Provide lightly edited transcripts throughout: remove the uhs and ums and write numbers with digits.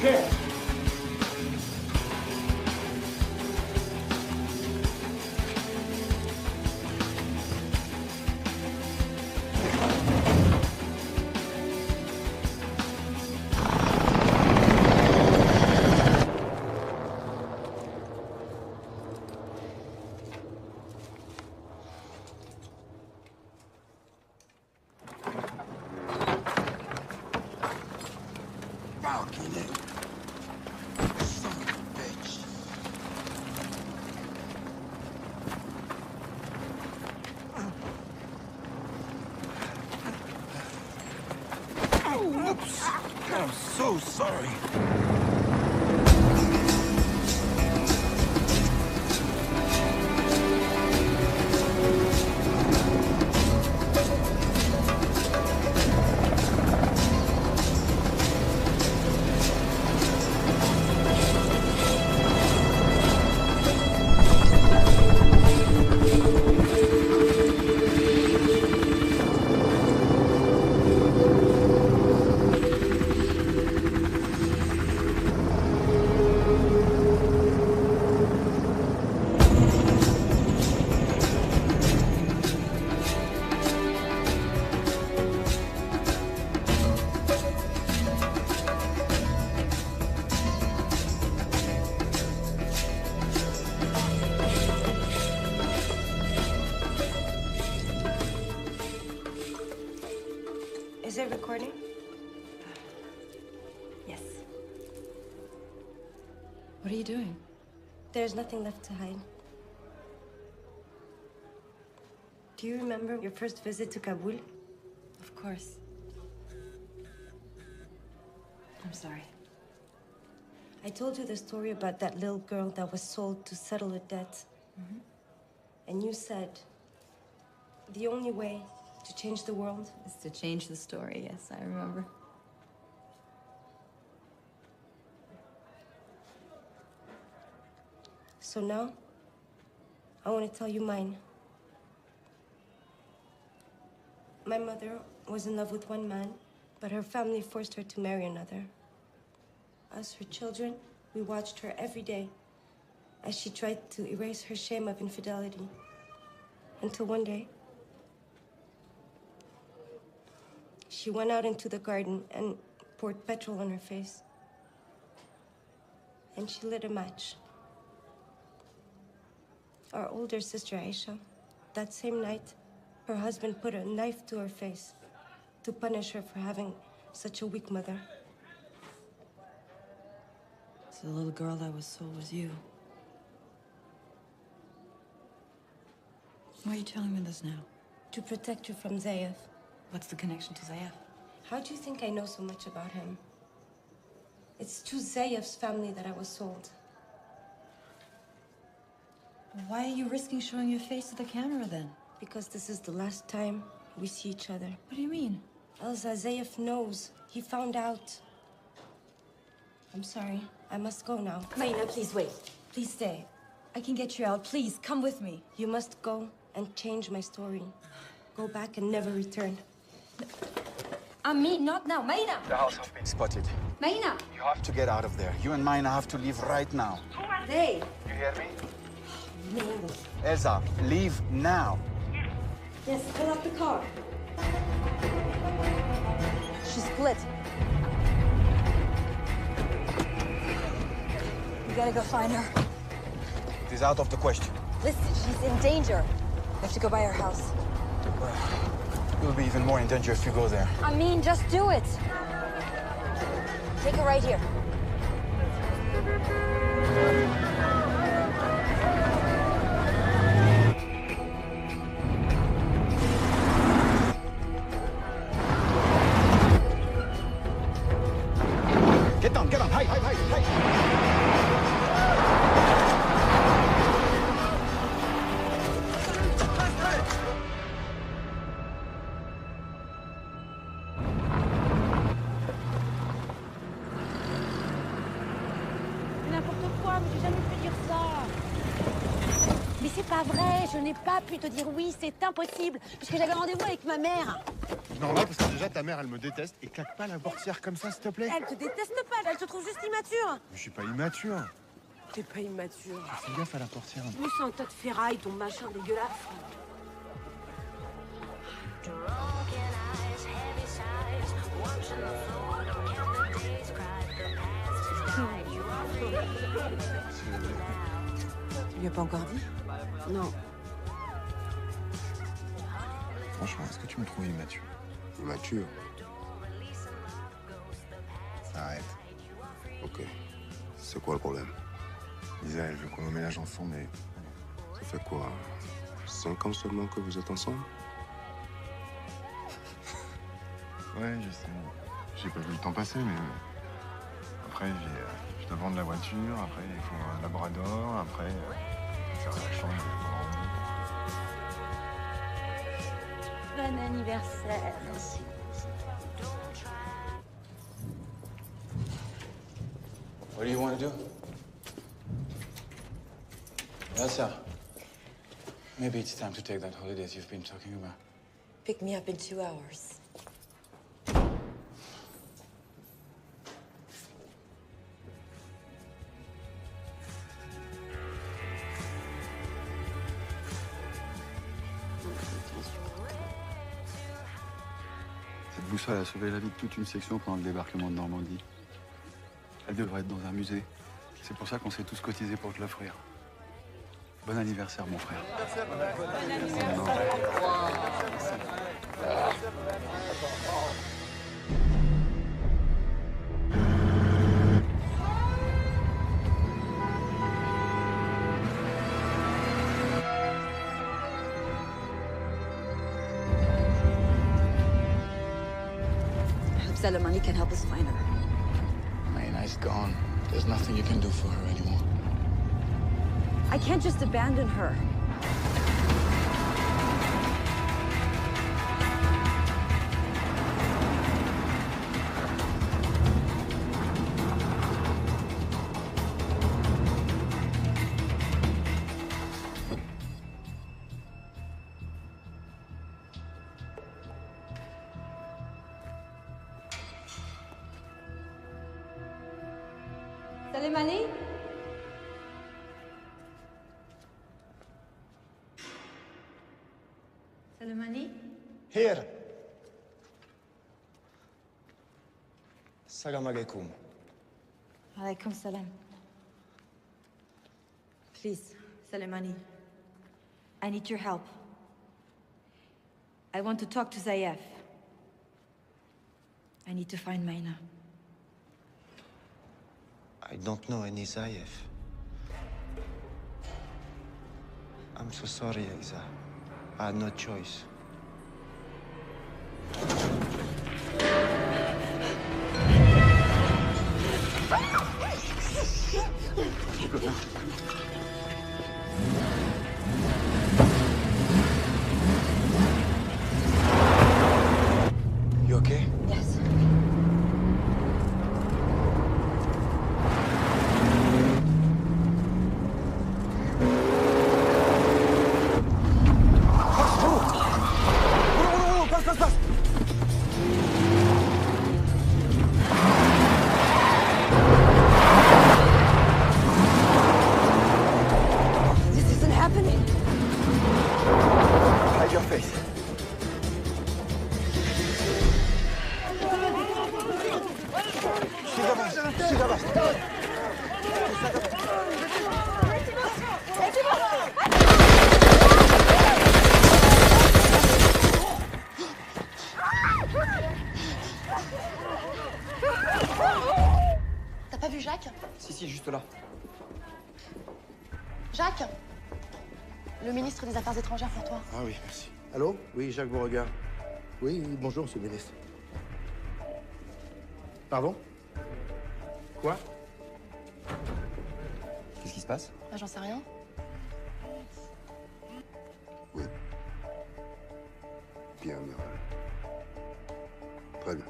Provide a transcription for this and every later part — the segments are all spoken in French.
care. Oops! I'm so sorry. Is it recording? Yes. What are you doing? There's nothing left to hide. Do you remember your first visit to Kabul? Of course. I'm sorry. I told you the story about that little girl that was sold to settle a debt. Mm-hmm. And you said, the only way to change the world Is to change the story, yes, I remember. So now, I want to tell you mine. My mother was in love with one man, but her family forced her to marry another. Us, her children, we watched her every day as she tried to erase her shame of infidelity. Until one day, she went out into the garden and poured petrol on her face. And she lit a match. Our older sister, Aisha, that same night, her husband put a knife to her face to punish her for having such a weak mother. So the little girl that was sold was you. Why are you telling me this now? To protect you from Zayef. What's the connection to Zayef? How do you think I know so much about him? It's to Zayef's family that I was sold. Why are you risking showing your face to the camera then? Because this is the last time we see each other. What do you mean? Elsa, Zayef knows. He found out. I'm sorry. I must go now. Mayna, please wait. Please stay. I can get you out. Please, come with me. You must go and change my story. Go back and never return. Amin, not now. Mayna! The house has been spotted. Mayna! You have to get out of there. You and Mayna have to leave right now. Who are they? You hear me? No. Elsa, leave now. Yes, fill up the car. She's split. We gotta go find her. It is out of the question. Listen, she's in danger. We have to go by her house. You'll be even more in danger if you go there. I mean, just do it. Take her right here. Get down, hide, hide. Mais n'importe quoi, mais j'ai jamais pu dire ça. Mais c'est c'est pas vrai, je n'ai pas pu te dire oui, c'est impossible, puisque j'avais rendez-vous avec ma mère. Normal, parce que déjà ta mère elle me déteste et claque pas la portière comme ça s'il te plaît. Elle te déteste pas, elle te trouve juste immature. Je suis pas immature. T'es pas immature. Fais gaffe à la portière. Plus un tas de ferraille, ton machin dégueulasse. Tu lui as pas encore dit? Non. Franchement, est-ce que tu me trouves immature? Immature? Arrête. Ok. C'est quoi le problème? Lisa, elle veut qu'on emménage ensemble, mais Ça fait quoi? 5 ans seulement que vous êtes ensemble? ouais, je sais. J'ai pas vu le temps passer, mais après je dois vendre la voiture, après il faut un labrador, après faire la chambre. Bon anniversaire. Merci. What do you want to do? Elsa, maybe it's time to take that holidays you've been talking about. Pick me up in 2 hours. Cette boussole a sauvé la vie de toute une section pendant le débarquement de Normandie. Elle devrait être dans un musée. C'est pour ça qu'on s'est tous cotisés pour te l'offrir. Bon anniversaire, mon frère. I hope Salamani can help us find her. Mayna is gone. There's nothing you can do for her anymore. I can't just abandon her. Salimani? Salimani? Here. Salam alaikum. Alaikum salam. Please, Salimani. I need your help. I want to talk to Zayef. I need to find Mayna. I don't know any Zayef. I'm so sorry, Isa. I had no choice. You okay? Yes. This isn't happening. Hide your face. T'as pas vu Jacques? Si, juste là. Jacques? Le ministre des Affaires étrangères pour toi. Ah oui, merci. Allô? Oui, Jacques Beauregard. Oui, bonjour, monsieur le ministre. Pardon? Quoi? Qu'est-ce qui se passe? Ah, j'en sais rien. Oui. Bien, amiral. Très bien.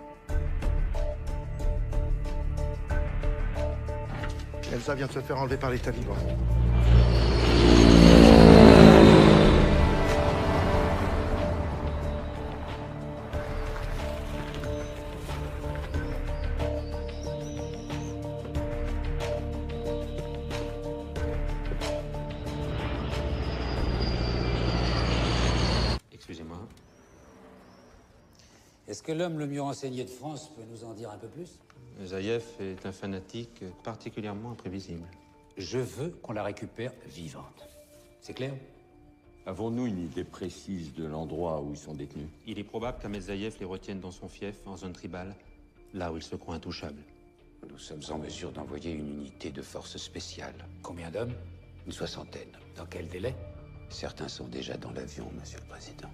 Elsa vient de se faire enlever par les talibans. Est-ce que l'homme le mieux renseigné de France peut nous en dire un peu plus? Zaïev est un fanatique particulièrement imprévisible. Je veux qu'on la récupère vivante. C'est clair? Avons-nous une idée précise de l'endroit où ils sont détenus? Il est probable qu'Ahmed Zaïev les retienne dans son fief, en zone tribale, là où il se croit intouchable. Nous sommes en mesure d'envoyer une unité de force spéciale. Combien d'hommes? Une 60aine. Dans quel délai? Certains sont déjà dans l'avion, Monsieur le Président.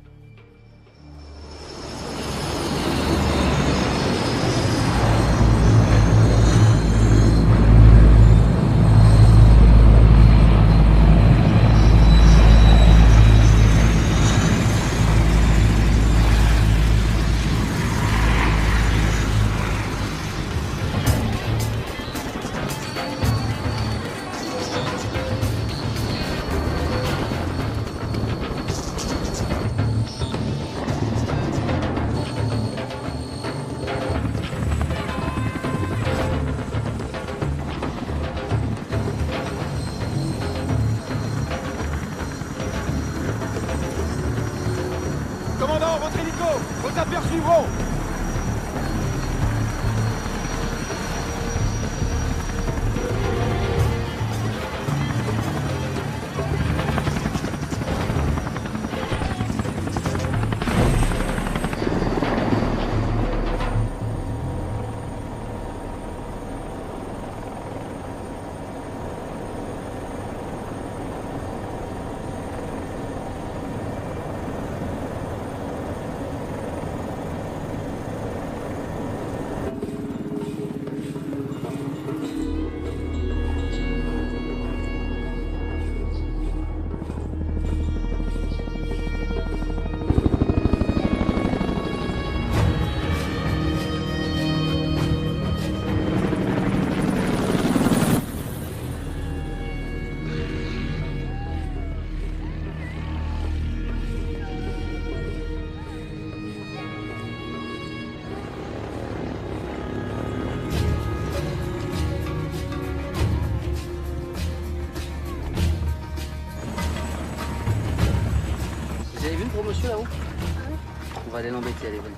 Commandant, votre hélico! Vos affaires suivront! Vous avez vu le gros monsieur là-haut? On va aller l'embêter, allez, venez.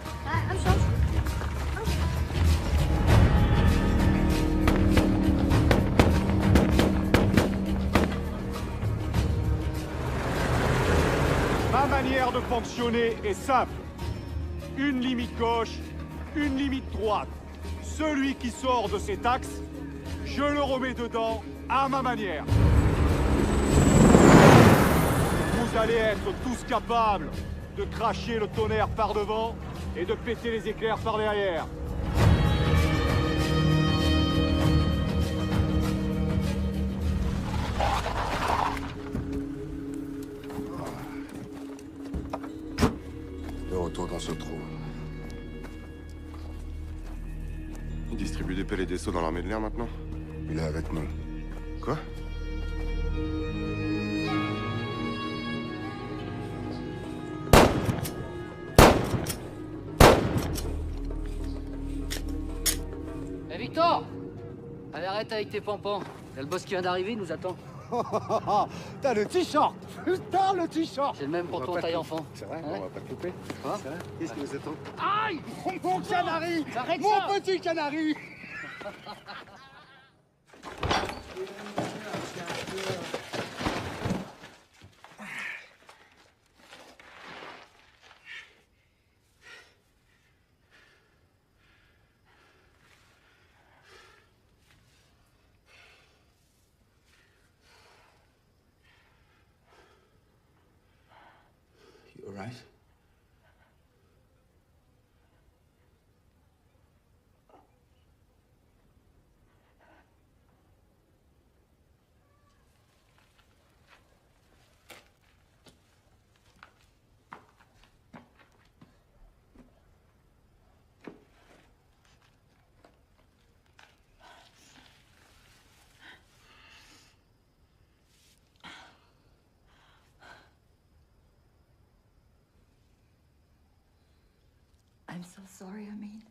Ma manière de fonctionner est simple. Une limite gauche, une limite droite. Celui qui sort de cet axe, je le remets dedans à ma manière. Vous allez être tous capables de cracher le tonnerre par devant et de péter les éclairs par derrière. De retour dans ce trou. Il distribue des pelles et des seaux dans l'armée de l'air maintenant? Il est avec nous. Quoi? Eh Victor! Allez, arrête avec tes pampans. Il y a le boss qui vient d'arriver, il nous attend. T'as le t-shirt! Putain, le t-shirt! C'est le même pour ton taille enfant. C'est vrai, Hein? on va pas te louper. Quoi? Qu'est-ce qui nous attend? Aïe! Mon canari! Arrête Mon ça! petit canari! You all right? I'm so sorry, I mean.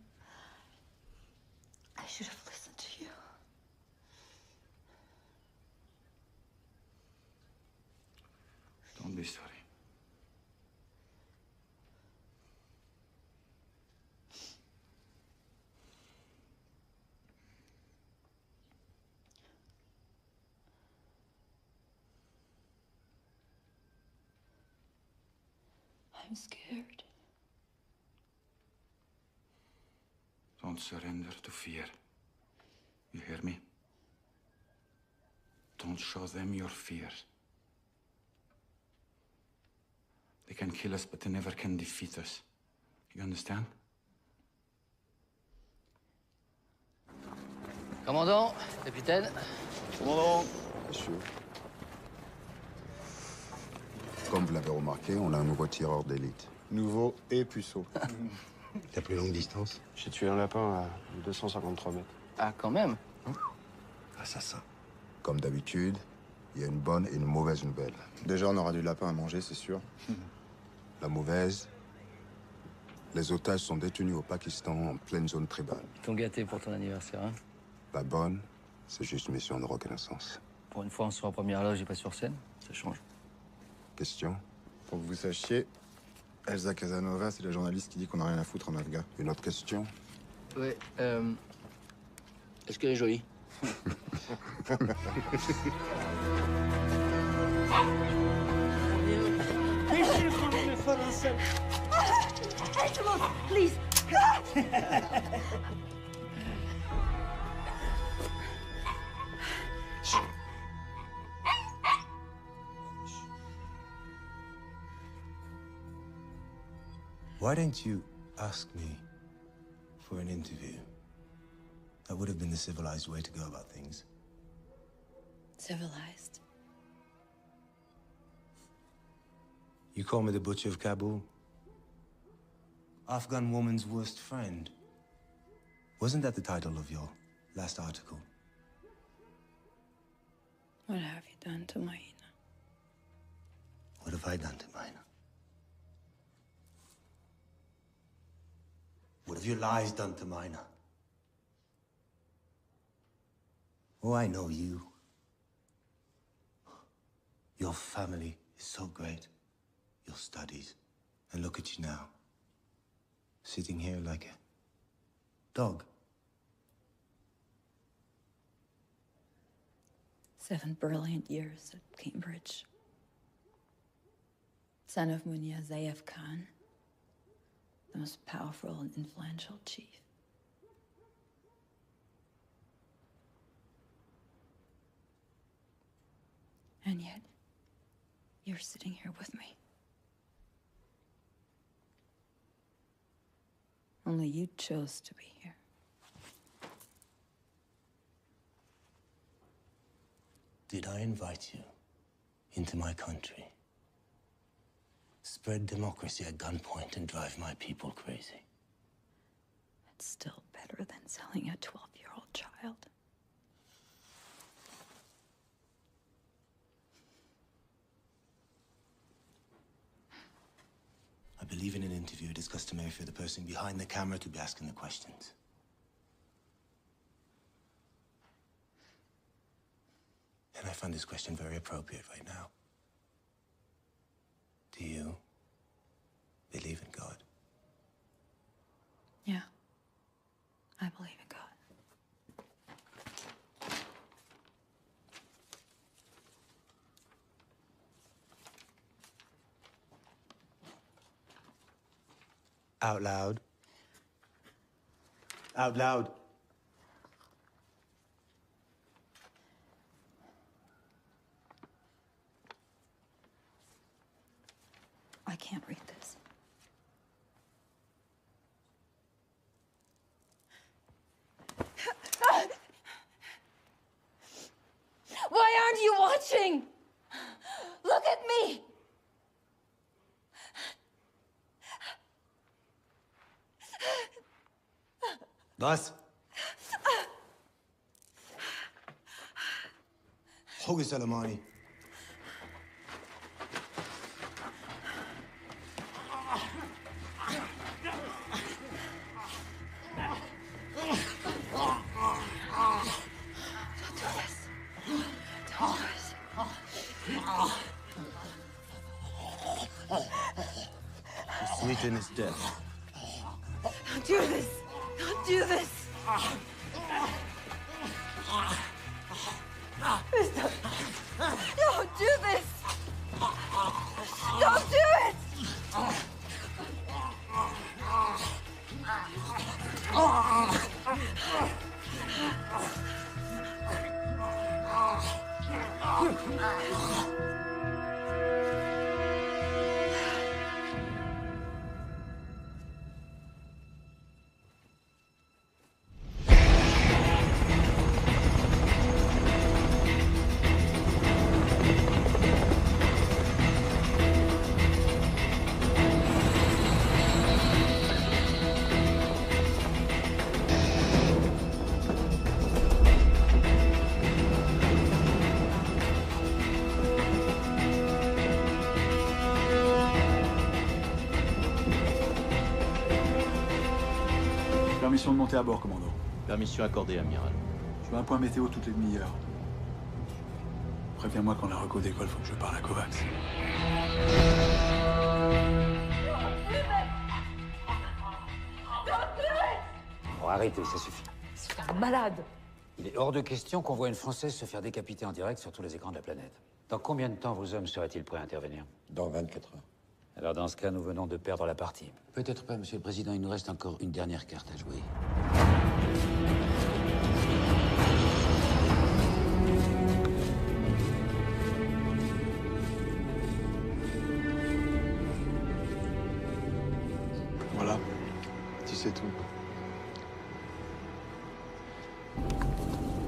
I should have listened to you. Don't be sorry. I'm scared. Don't surrender to fear. You hear me? Don't show them your fears. They can kill us, but they never can defeat us. You understand? Commandant, capitaine. Commandant. Monsieur. Comme vous l'avez remarqué, on a un nouveau tireur d'élite. Nouveau et puceau. La plus longue distance? J'ai tué un lapin à 253 mètres. Ah, quand même. Grâce à ça. Comme d'habitude, il y a une bonne et une mauvaise nouvelle. Déjà, on aura du lapin à manger, c'est sûr. La mauvaise, les otages sont détenus au Pakistan en pleine zone tribale. Ils t'ont gâté pour ton anniversaire, hein? La bonne, c'est juste une mission de reconnaissance. Pour une fois, on sera en première loge et pas sur scène. Ça change. Question? Pour que vous sachiez, Elsa Casanova, c'est la journaliste qui dit qu'on n'a rien à foutre en Afghan. Une autre question? Ouais, est-ce qu'elle est jolie? Please. Why didn't you ask me for an interview? That would have been the civilized way to go about things. Civilized? You call me the Butcher of Kabul? Afghan woman's worst friend. Wasn't that the title of your last article? What have you done to Maïna? What have I done to Maïna? What have your lies done to Maïna? Oh, I know you. Your family is so great. Your studies. And look at you now. Sitting here like a dog. 7 brilliant years at Cambridge. Son of Munia Zayef Khan, the most powerful and influential chief. And yet, you're sitting here with me. Only you chose to be here. Did I invite you into my country? Spread democracy at gunpoint and drive my people crazy? It's still better than selling a 12-year-old child. I believe in an interview, it is customary for the person behind the camera to be asking the questions. And I find this question very appropriate right now. Do you believe in God? Yeah, I believe in God. Out loud. Out loud. I can't read this. Why aren't you watching? Look at me! Was? Hoge Salamani. Sweeten is death. Don't do this! Don't do this! Don't do this! Don't do it! Permission de monter à bord, commando. Permission accordée, amiral. Je veux un point météo toutes les demi-heures. Préviens-moi quand la reco décolle, faut que je parle à Kovacs. Bon, arrêtez, ça suffit. C'est un malade. Il est hors de question qu'on voit une Française se faire décapiter en direct sur tous les écrans de la planète. Dans combien de temps vos hommes seraient-ils prêts à intervenir? Dans 24 heures. Alors dans ce cas, nous venons de perdre la partie. Peut-être pas, Monsieur le Président, il nous reste encore une dernière carte à jouer. Voilà, tu sais tout.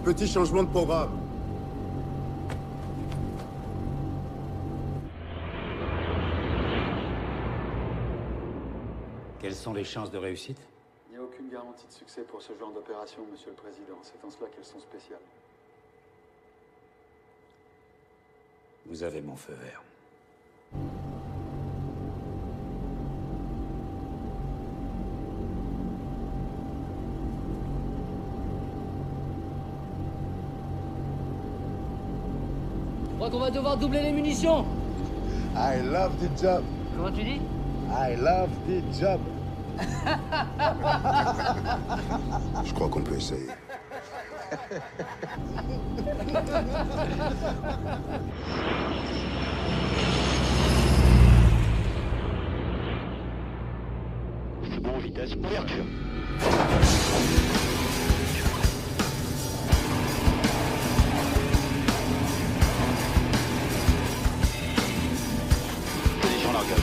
Petit changement de programme. Quelles sont les chances de réussite? Il n'y a aucune garantie de succès pour ce genre d'opération, Monsieur le Président. C'est en cela qu'elles sont spéciales. Vous avez mon feu vert. Je crois qu'on va devoir doubler les munitions. I love the job. Comment tu dis? I love the job. Je crois qu'on peut essayer. C'est bon, vitesse, ouverture. Position largage.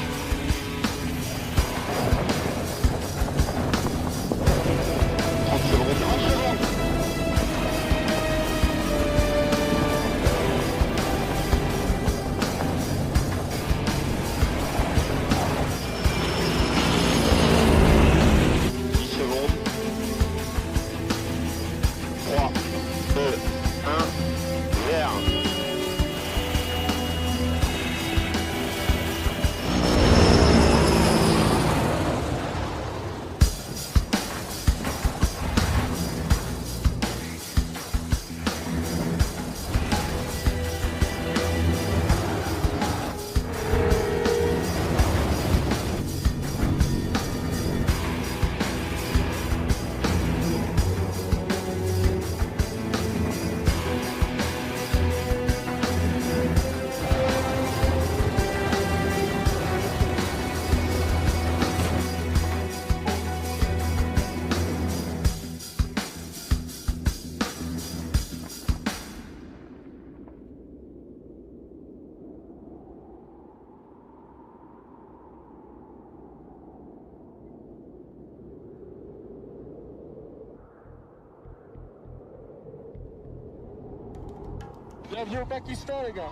Bienvenue au Pakistan, les gars.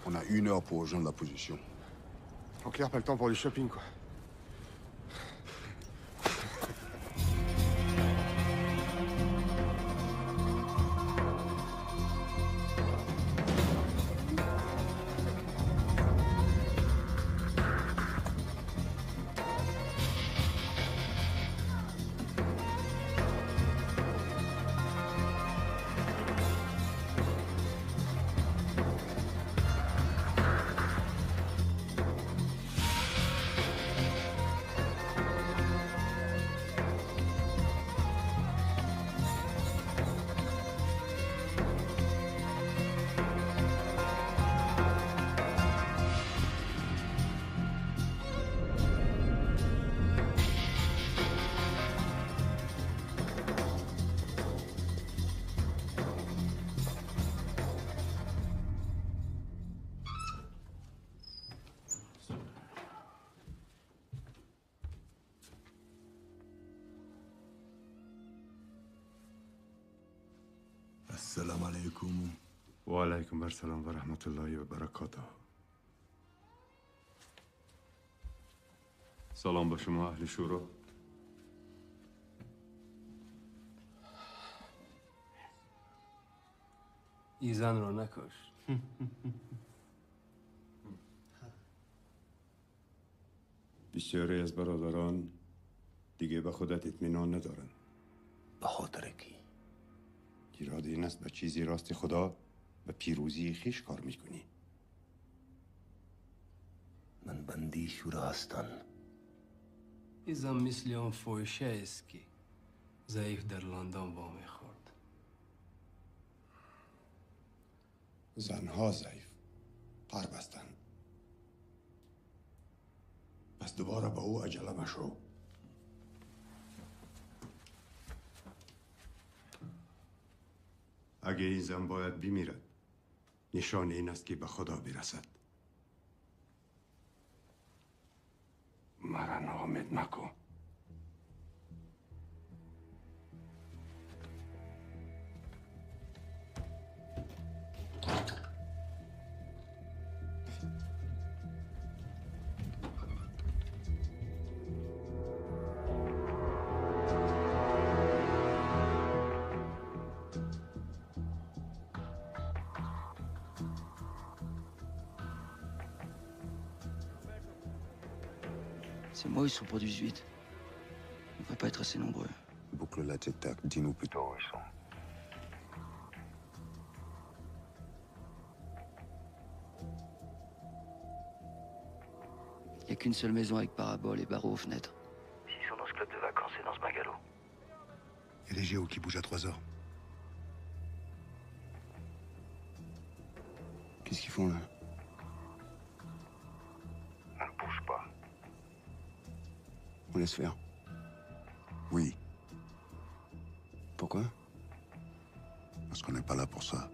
On a 1 heure pour rejoindre la position. En clair, pas le temps pour du shopping, quoi. السلام عليكم. وعليكم السلام ورحمة الله وبركاته. سلام با شما اهل شورا. این زن رو نکش. بسیاری از برادران دیگه به خودت اطمینان ندارن. به خاطر کی؟ ایراد این است به چیزی راست خدا و پیروزی خیش کار میکنی. من بندی شورا هستم. این زن مثل اون فوشه است که ضعیف در لندن وام خورد. زنها ضعیف پر بستن. پس دوباره به او عجله مشو. اگه این زن باید بمیرد نشان این است که به خدا برسد. مرا ناامید مکن. Ces mots, ils sont pour 18. On va pas être assez nombreux. Boucle la tic-tac, dis-nous plutôt où ils sont. Il n'y a qu'une seule maison avec parabole et barreaux aux fenêtres. S'ils sont dans ce club de vacances et dans ce bungalow. Il y a des géos qui bougent à 3 heures. Qu'est-ce qu'ils font là? On ne bouge pas. On laisse faire. Oui. Pourquoi? Parce qu'on n'est pas là pour ça.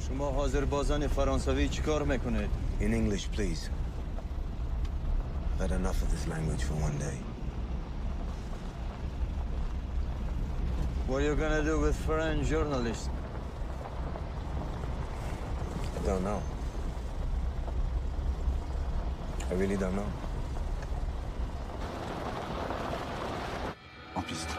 شما حاضر بازان فرانسوی چیکار میکنید؟ In English, please. I've had enough of this language for one day. What are you gonna do with foreign journalists? I don't know. I really don't know. En piste.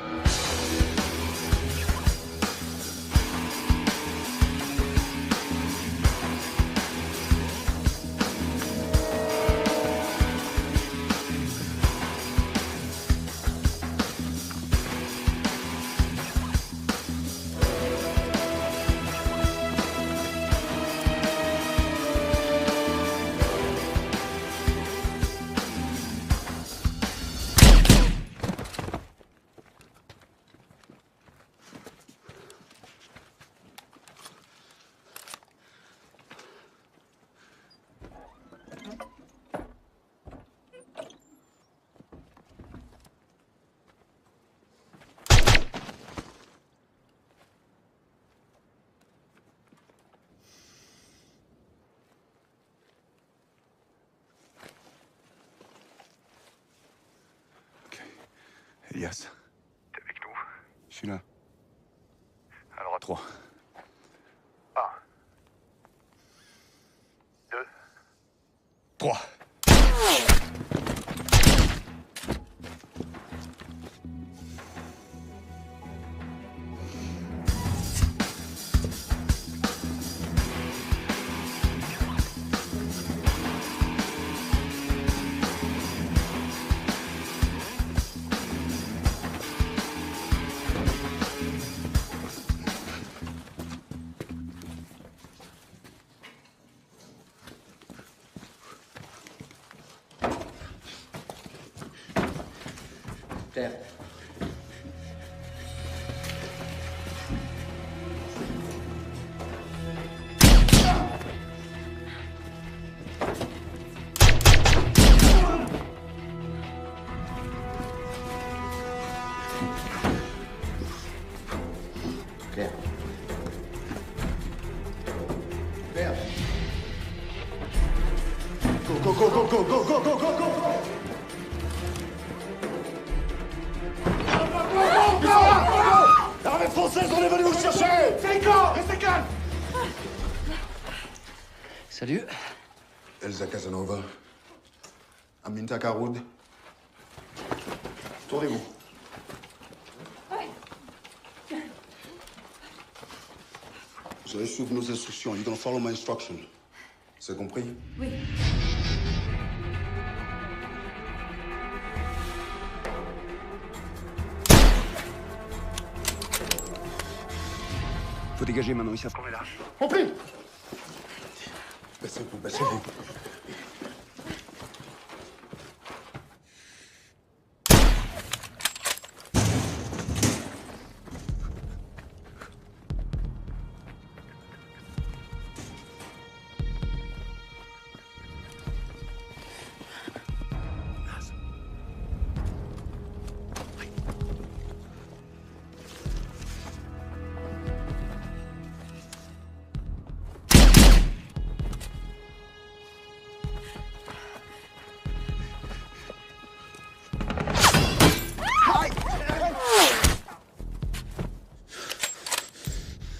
Elias. T'es avec nous? Je suis là. Alors à 3. 1. 2. 3. Claire. Claire. Claire. Go, go, go, go, go, go, go, go, go, go. L'armée française, on est venu vous chercher! Feico, restez calme! Salut. Elsa Casanova. Aminta Karoud. Tournez-vous. Vous allez suivre nos instructions. You're gonna follow my instruction. C'est compris? Oui. Faut dégager maintenant, ils savent qu'on est là. Compris! Baissez-vous, baissez-vous.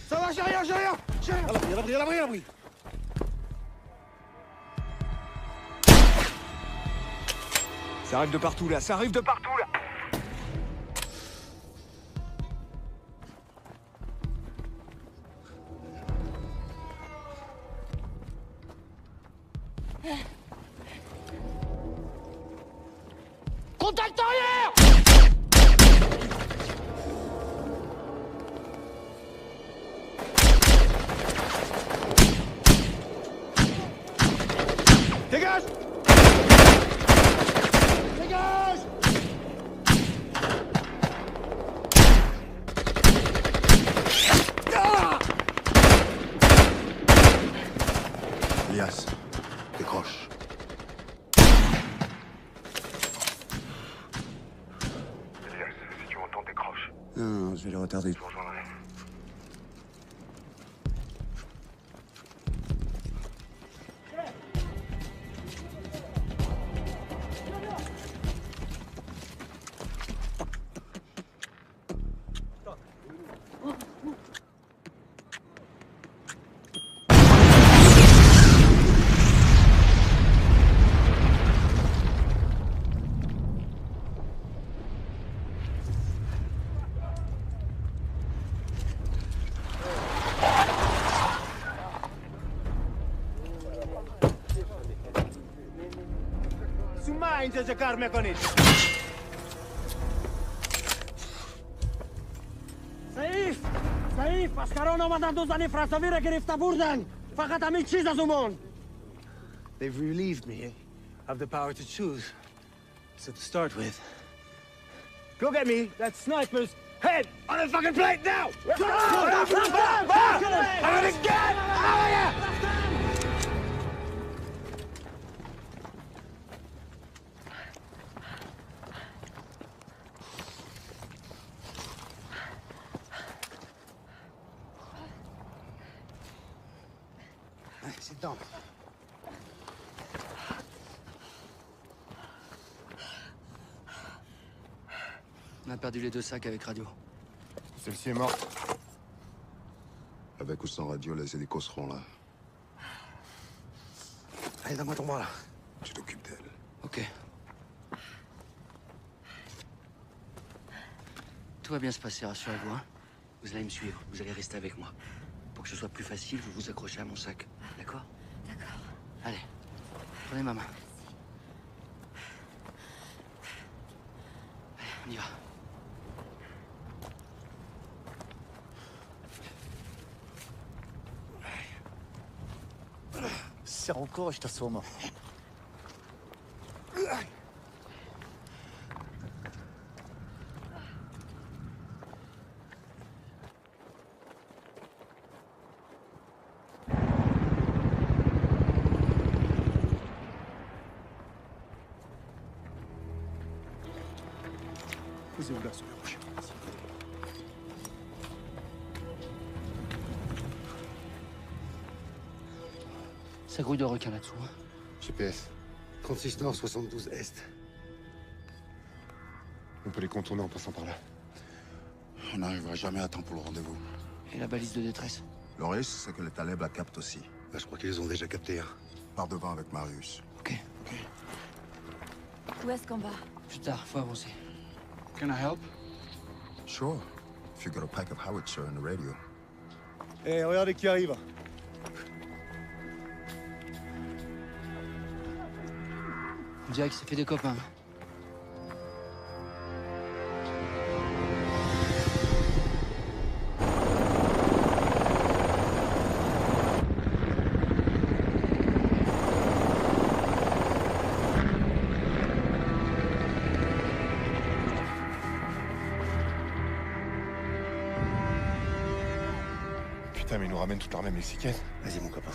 Ça va, j'ai rien, j'ai rien! J'ai rien! À l'abri! Ça arrive de partout là, ça arrive de partout là. Contact arrière! Dégage! Dégage! Ah! Elias, décroche. Elias, si tu m'entends, décroche. Non, je vais le retarder. Je vous rejoindrai. ما اینجا چه کار میکنید؟ ضعیف اسکران آمدن دو زنی فرانسوی را گرفته بردن فقط همین چیز از اون They've relieved me of the power to choose. So to start with, Go get me that sniper's head on a fucking plate now! I'm gonna get out of here! sit down. On a perdu les deux sacs avec radio. Celle-ci est morte. Avec ou sans radio, les hélicos seront là. Allez, donne-moi ton bras là. Tu t'occupes d'elle. Ok. Tout va bien se passer, rassurez-vous. Hein. Vous allez me suivre, vous allez rester avec moi. Pour que ce soit plus facile, vous vous accrochez à mon sac. D'accord? D'accord. Allez, prenez ma main. Allez, on y va. Serre encore et je t'assomme. Posez-vous là sur le rocher. Ça grouille de requins là-dessous. Hein. GPS. 36 nord, 72 est. On peut les contourner en passant par là. On n'arrivera jamais à temps pour le rendez-vous. Et la balise de détresse? Le risque, c'est que les talibs la captent aussi. Là, je crois qu'ils les ont déjà captés. Hein. Par devant avec Marius. Ok. Où est-ce qu'on va? Plus tard, faut avancer. Can I help? Sure. If you got a pack of howitzer and a radio. Eh, regardez qui arrive. On dirait qu'il s'est fait des copains. Putain, mais ils nous ramènent toute l'armée mexicaine. Vas-y, mon copain.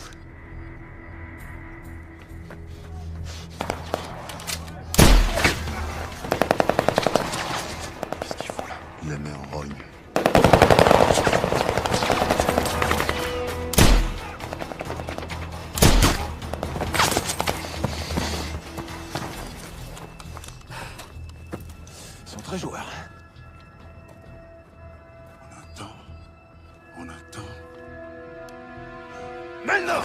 Qu'est-ce qu'il faut là? Il les met en rogne. Ils sont très joueurs. On attend. Maintenant!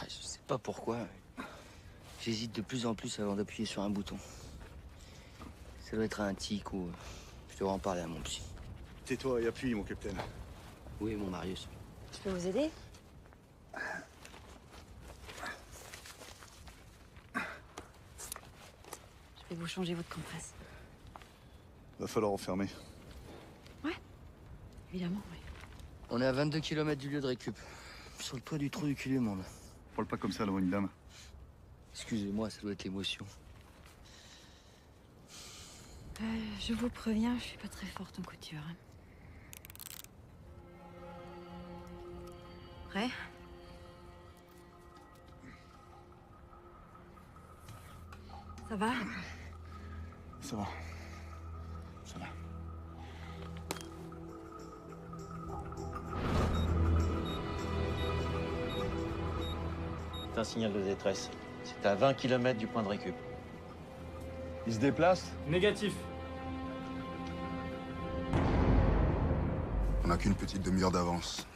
Je sais pas pourquoi. J'hésite de plus en plus avant d'appuyer sur un bouton. Ça doit être un tic ou... Je devrais en parler à mon psy. Tais-toi et appuie, mon capitaine. Oui, mon Marius. Je peux vous aider? Je vais vous changer votre compresse. Va falloir enfermer. Évidemment, oui. On est à 22 km du lieu de récup. Sur le toit du trou du cul du monde. Parle pas comme ça devant une dame. Excusez-moi, ça doit être l'émotion. Je vous préviens, je suis pas très forte en couture. Hein. Prêt? Ça va? Ça va. Ça va. C'est un signal de détresse. C'est à 20 km du point de récup. Il se déplace? Négatif. On n'a qu'une petite demi-heure d'avance.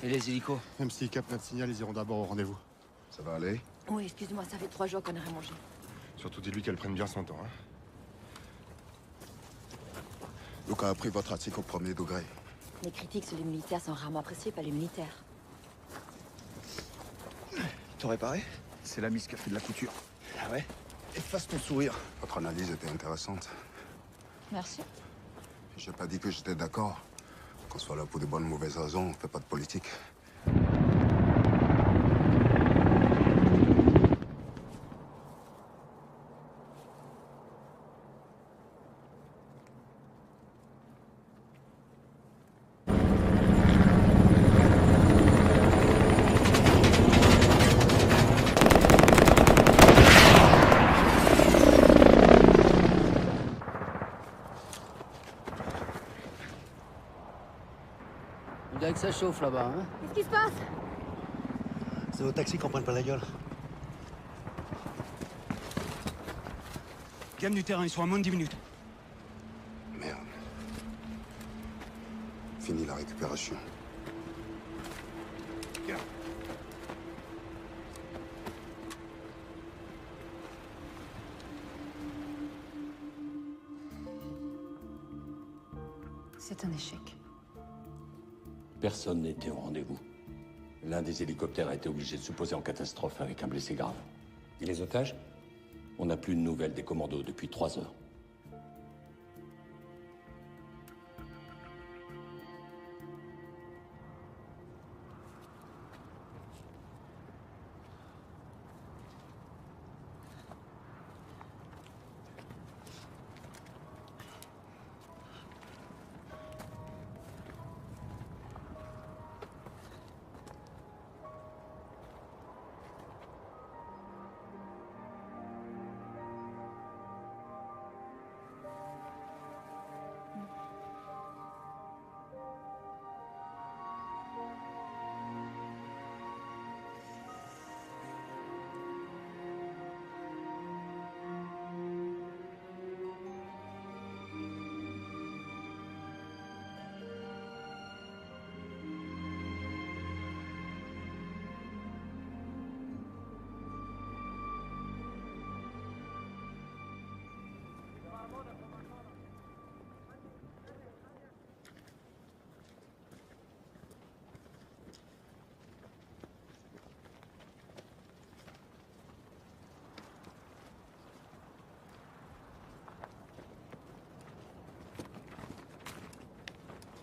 Et les hélicos? Même s'ils captent notre signal, ils iront d'abord au rendez-vous. Ça va aller? Oui, excuse-moi, ça fait 3 jours qu'on n'a rien mangé. Surtout dis-lui qu'elle prenne bien son temps. Hein. Luca a pris votre article au premier degré. Les critiques sur les militaires sont rarement appréciées par les militaires. T'en réparé? C'est la miss qui a fait de la couture. Ah ouais? Efface ton sourire. Votre analyse était intéressante. Merci. J'ai pas dit que j'étais d'accord. Qu'on soit là pour de bonnes ou mauvaises raisons, on fait pas de politique. On dirait que ça chauffe là-bas, hein? Qu'est-ce qui se passe? C'est au taxi qu'on prenne pas la gueule. Gamme du terrain, ils sont à moins de 10 minutes. Merde. Fini la récupération. C'est un échec. Personne n'était au rendez-vous. L'un des hélicoptères a été obligé de se poser en catastrophe avec un blessé grave. Et les otages? On n'a plus de nouvelles des commandos depuis 3 heures.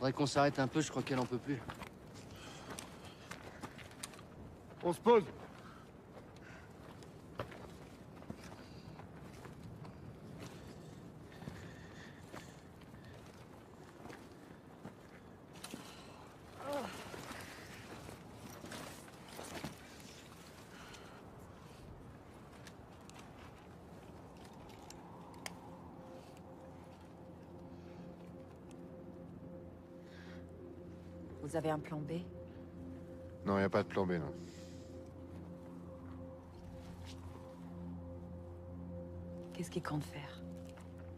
Faudrait qu'on s'arrête un peu, je crois qu'elle en peut plus. On se pose. Vous avez un plan B? Non, y a pas de plan B, non. Qu'est-ce qu'il compte faire?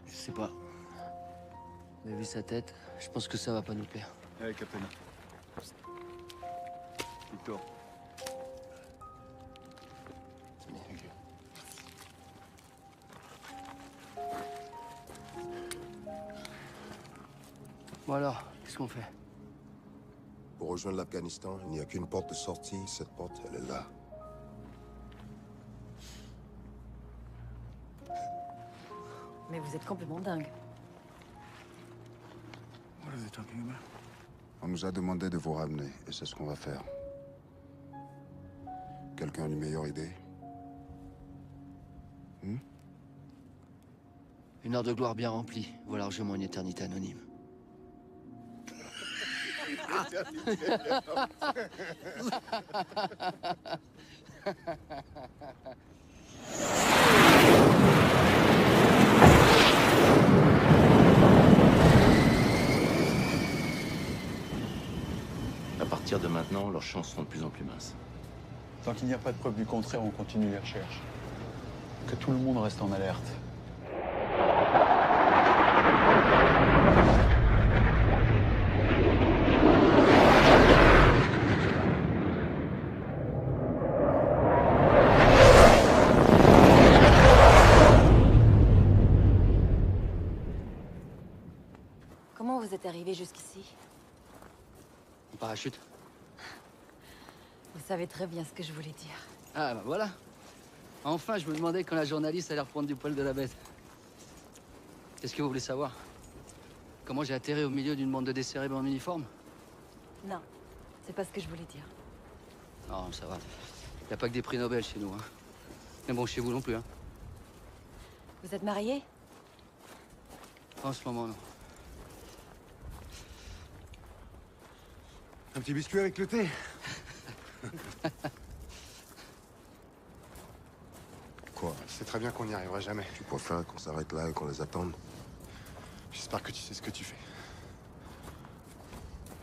Je sais pas. Mais vu sa tête, je pense que ça va pas nous plaire. Allez, Captain. Victor. Bon alors, qu'est-ce qu'on fait? Pour rejoindre l'Afghanistan, il n'y a qu'une porte de sortie. Cette porte, elle est là. Mais vous êtes complètement dingue. On nous a demandé de vous ramener, et c'est ce qu'on va faire. Quelqu'un a une meilleure idée? Une heure de gloire bien remplie, vaut largement une éternité anonyme. À partir de maintenant, leurs chances seront de plus en plus minces. Tant qu'il n'y a pas de preuve du contraire, on continue les recherches. Que tout le monde reste en alerte. Comment vous êtes arrivé jusqu'ici? En parachute. Vous savez très bien ce que je voulais dire. Ah bah voilà. Enfin, je me demandais quand la journaliste allait reprendre du poil de la bête. Qu'est-ce que vous voulez savoir? Comment j'ai atterri au milieu d'une bande de décérébrés en uniforme? Non, c'est pas ce que je voulais dire. Non, ça va. Y a pas que des prix Nobel chez nous, hein. Mais bon, chez vous non plus, hein. Vous êtes marié? En ce moment, non. Un petit biscuit avec le thé. Quoi? C'est très bien qu'on n'y arrivera jamais. Tu préfères qu'on s'arrête là et qu'on les attende? J'espère que tu sais ce que tu fais.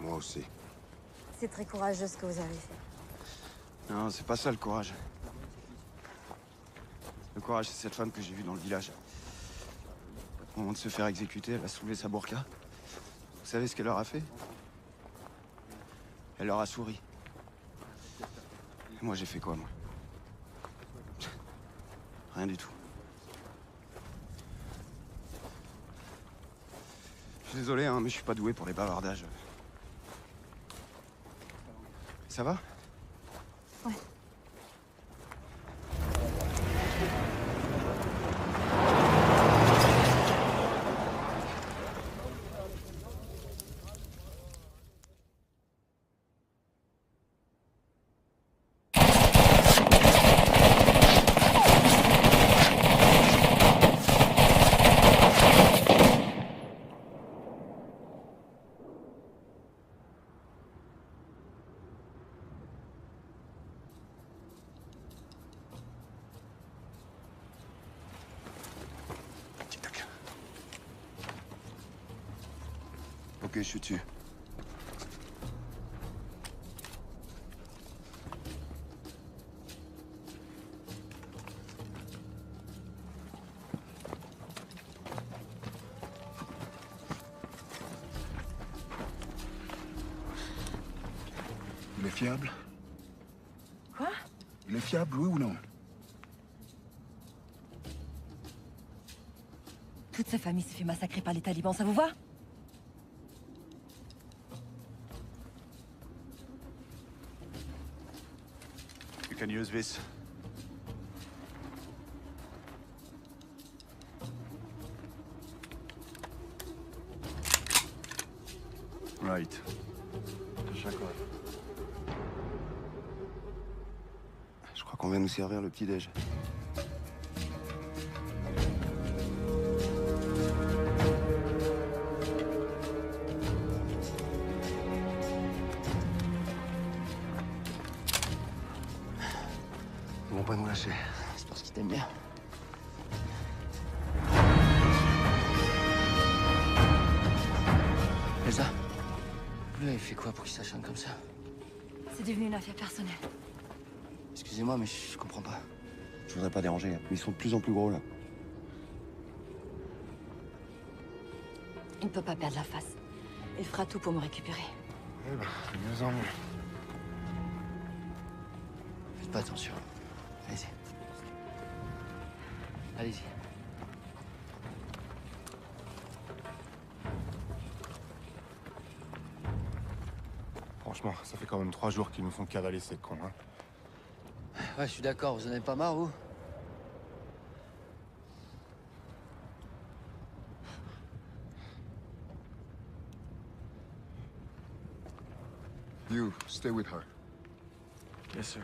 Moi aussi. C'est très courageux ce que vous avez fait. Non, c'est pas ça le courage. Le courage, c'est cette femme que j'ai vue dans le village. Au moment de se faire exécuter, elle a soulevé sa burqa. Vous savez ce qu'elle leur a fait? Elle leur a souri. Et moi, j'ai fait quoi, moi? Rien du tout. Je suis désolé, hein, mais je suis pas doué pour les bavardages. Ça va? Ouais. Ok, je suis dessus. Il est fiable? Quoi? Il est fiable, oui ou non? Toute sa famille s'est fait massacrer par les talibans, ça vous va? You can use this. Right. Tachakov. Je crois qu'on vient nous servir le petit-déj. Ils vont pas nous lâcher. C'est parce qu'ils t'aiment bien. Elsa, vous avez fait quoi pour qu'ils s'acharnent comme ça? C'est devenu une affaire personnelle. Excusez-moi, mais je comprends pas. Je voudrais pas déranger, mais ils sont de plus en plus gros, là. Il ne peut pas perdre la face. Il fera tout pour me récupérer. Eh ben, de mieux en mieux. Faites pas attention. Allez-y. Allez-y. Franchement, ça fait quand même 3 jours qu'ils nous font cavaler ces cons, hein. Ouais, je suis d'accord, vous en avez pas marre, vous? You, stay with her. Yes, sir.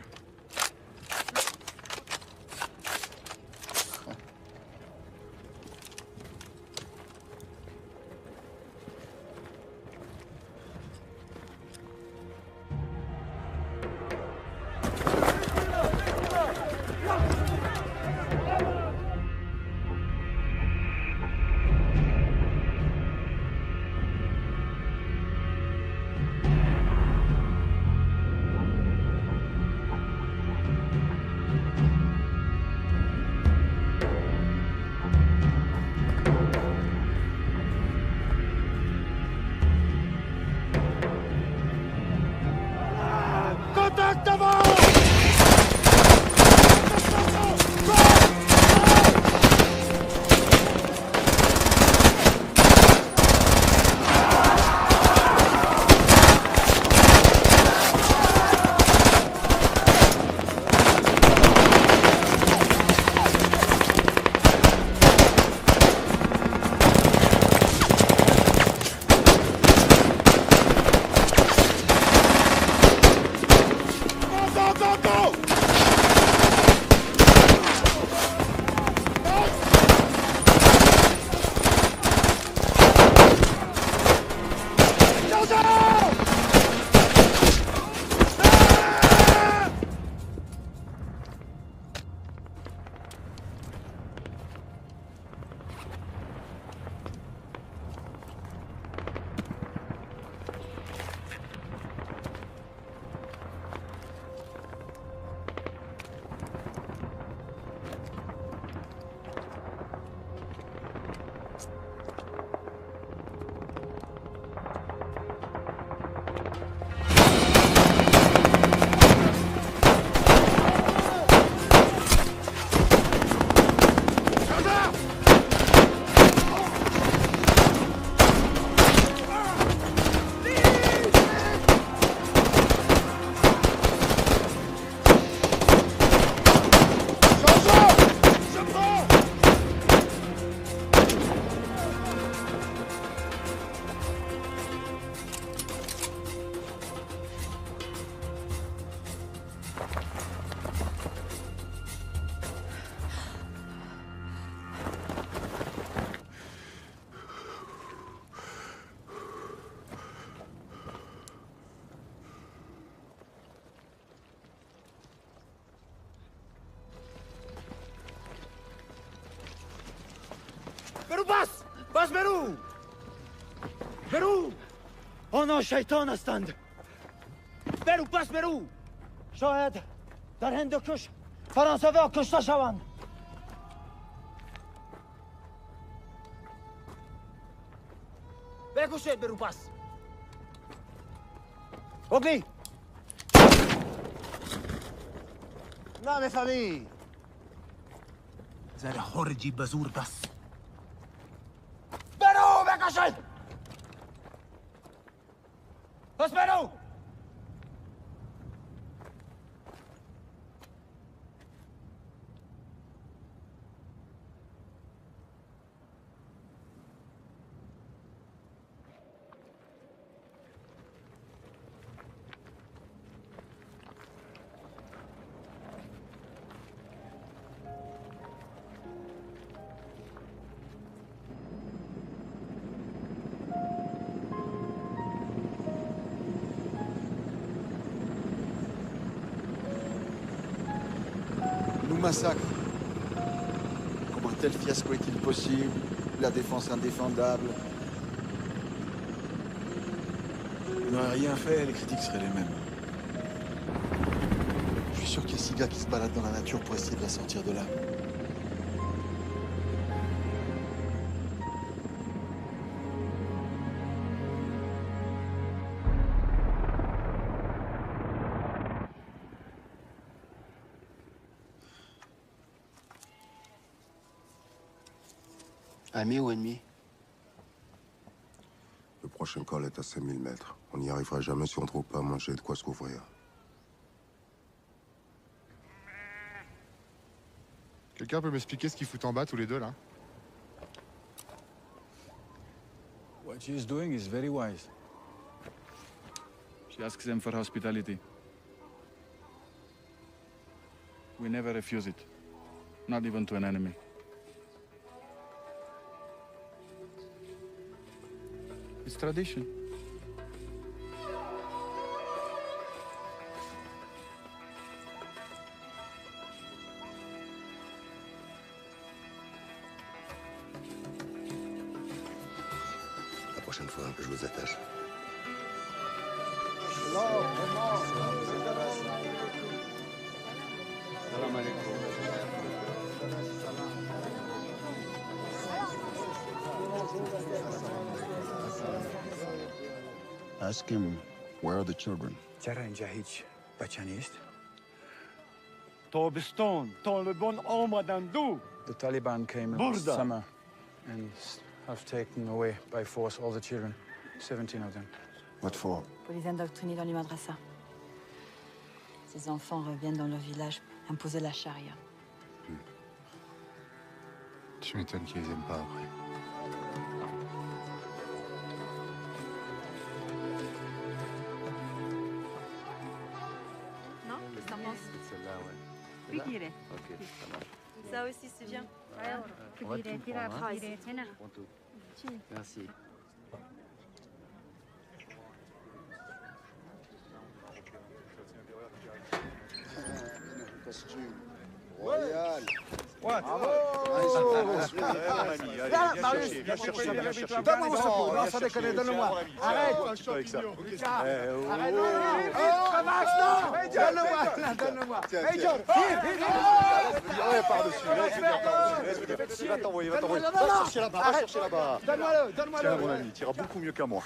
برو بس برو برو آنها شیطان هستند برو پس برو شاید در هندوکش فرانسوی کشته شوند بکشید برو پس اوگلی نمیفهمی زر خرجی بزور بس برو بکشید پس برو le massacre. Comment un tel fiasco est-il possible? La défense indéfendable. Il n'aurait rien fait, les critiques seraient les mêmes. Je suis sûr qu'il y a 6 gars qui se baladent dans la nature pour essayer de la sortir de là. Ami ou ennemi? Le prochain col est à 5000 mètres. On n'y arrivera jamais si on trouve pas à manger et de quoi se couvrir. Quelqu'un peut m'expliquer ce qu'ils foutent en bas tous les deux là? What she is doing is very wise. She asks them for hospitality. We never refuse it. Not even to an enemy. It's tradition. La prochaine fois, je vous attache. Ask him, where are the children? چرا اینجا هیچ بچه نیست؟ تابستان طالبان آمدن دو. The Taliban came in Burda. summer and have taken away by force all the children, 17 of them. What for? Pour les indoctriner dans les madrasas. Ces enfants reviennent dans leur village imposer la charia. Tu m'étonnes qu'ils les aiment pas après. Non? Qu'est-ce que t'en penses? Celle-là, ouais. Oui, dirais. Ok, ça marche. Ça aussi, c'est bien. On va tout prendre, hein. On prend tout. Merci. Costume royal. Ouais. Viens chercher. Donne-moi mon chapeau. Non, sans déconner, donne-le-moi. Arrête. Avec ça. Arrête. Donne-le-moi. Donne-le-moi. Hey, John. Ouais, par-dessus. Va t'envoyer. Va chercher là-bas. Va chercher là-bas. Donne-moi-le. Donne-moi-le. Tiens, mon ami, tu iras beaucoup mieux qu'à moi.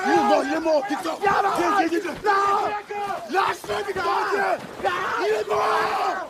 Il est mort, Victor. Non. Lâche-le, Victor. Il est mort.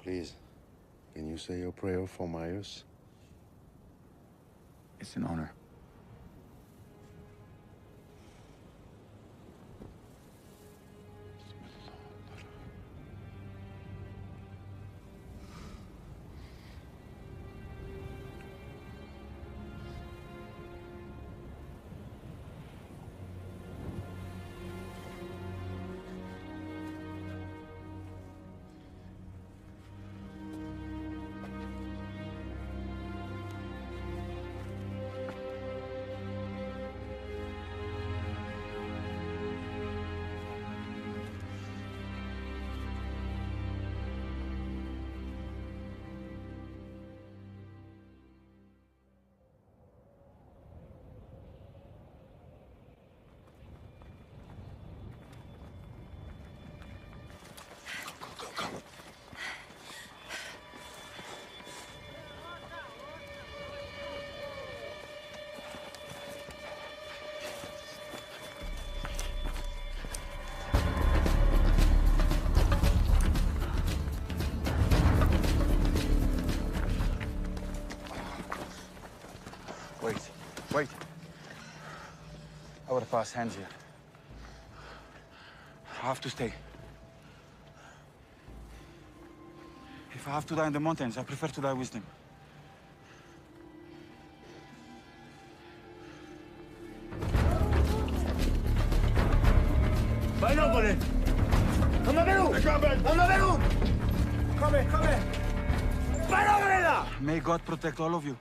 Please, can you say your prayer for Marius? It's an honor. I would have passed hands here. I have to stay. If I have to die in the mountains, I prefer to die with them. Vai no, Bonet! Non me veut! Non me veut! Come, come! Vai no, Bonet! May God protect all of you.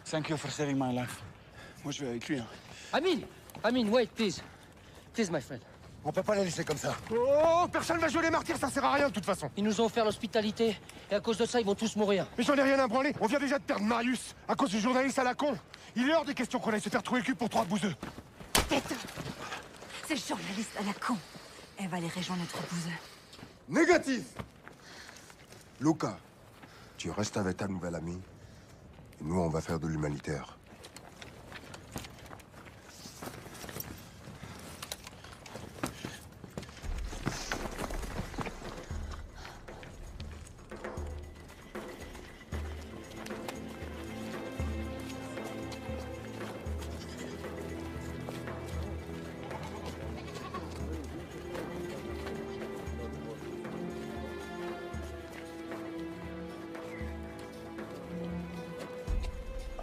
Thank you for saving my life. Moi, je vais avec lui. Hein. Amin, wait, please. Please, my friend. On peut pas les laisser comme ça. Oh, personne va jouer les martyrs, ça sert à rien de toute façon. Ils nous ont offert l'hospitalité, et à cause de ça, ils vont tous mourir. Mais j'en ai rien à branler. On vient déjà de perdre Marius, à cause du journaliste à la con. Il est hors des questions qu'on aille se faire trouver le cul pour 3 bouseux. Tête! C'est le journaliste à la con. Elle va aller rejoindre notre bouseux. Négatif! Luca, tu restes avec ta nouvelle amie. Et nous, on va faire de l'humanitaire.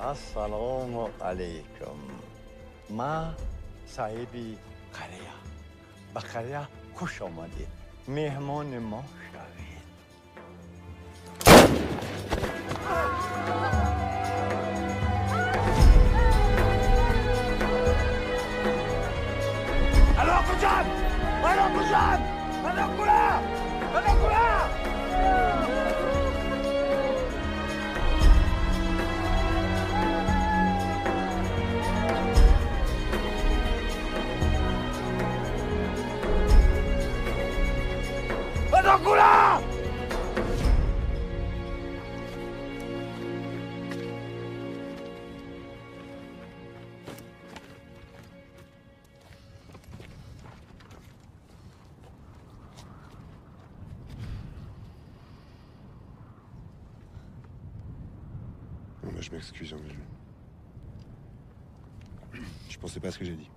Assalamu alaikum. Ma sahibi Kariya. Bakariya خوش آمدید. مهمان ما شوید. Alors, Kujam! Alors, Kujam! Alors, Kula! Alors, Kula! Dracula! Bon, bah, je m'excuse, hein, mais je pensais pas à ce que j'ai dit.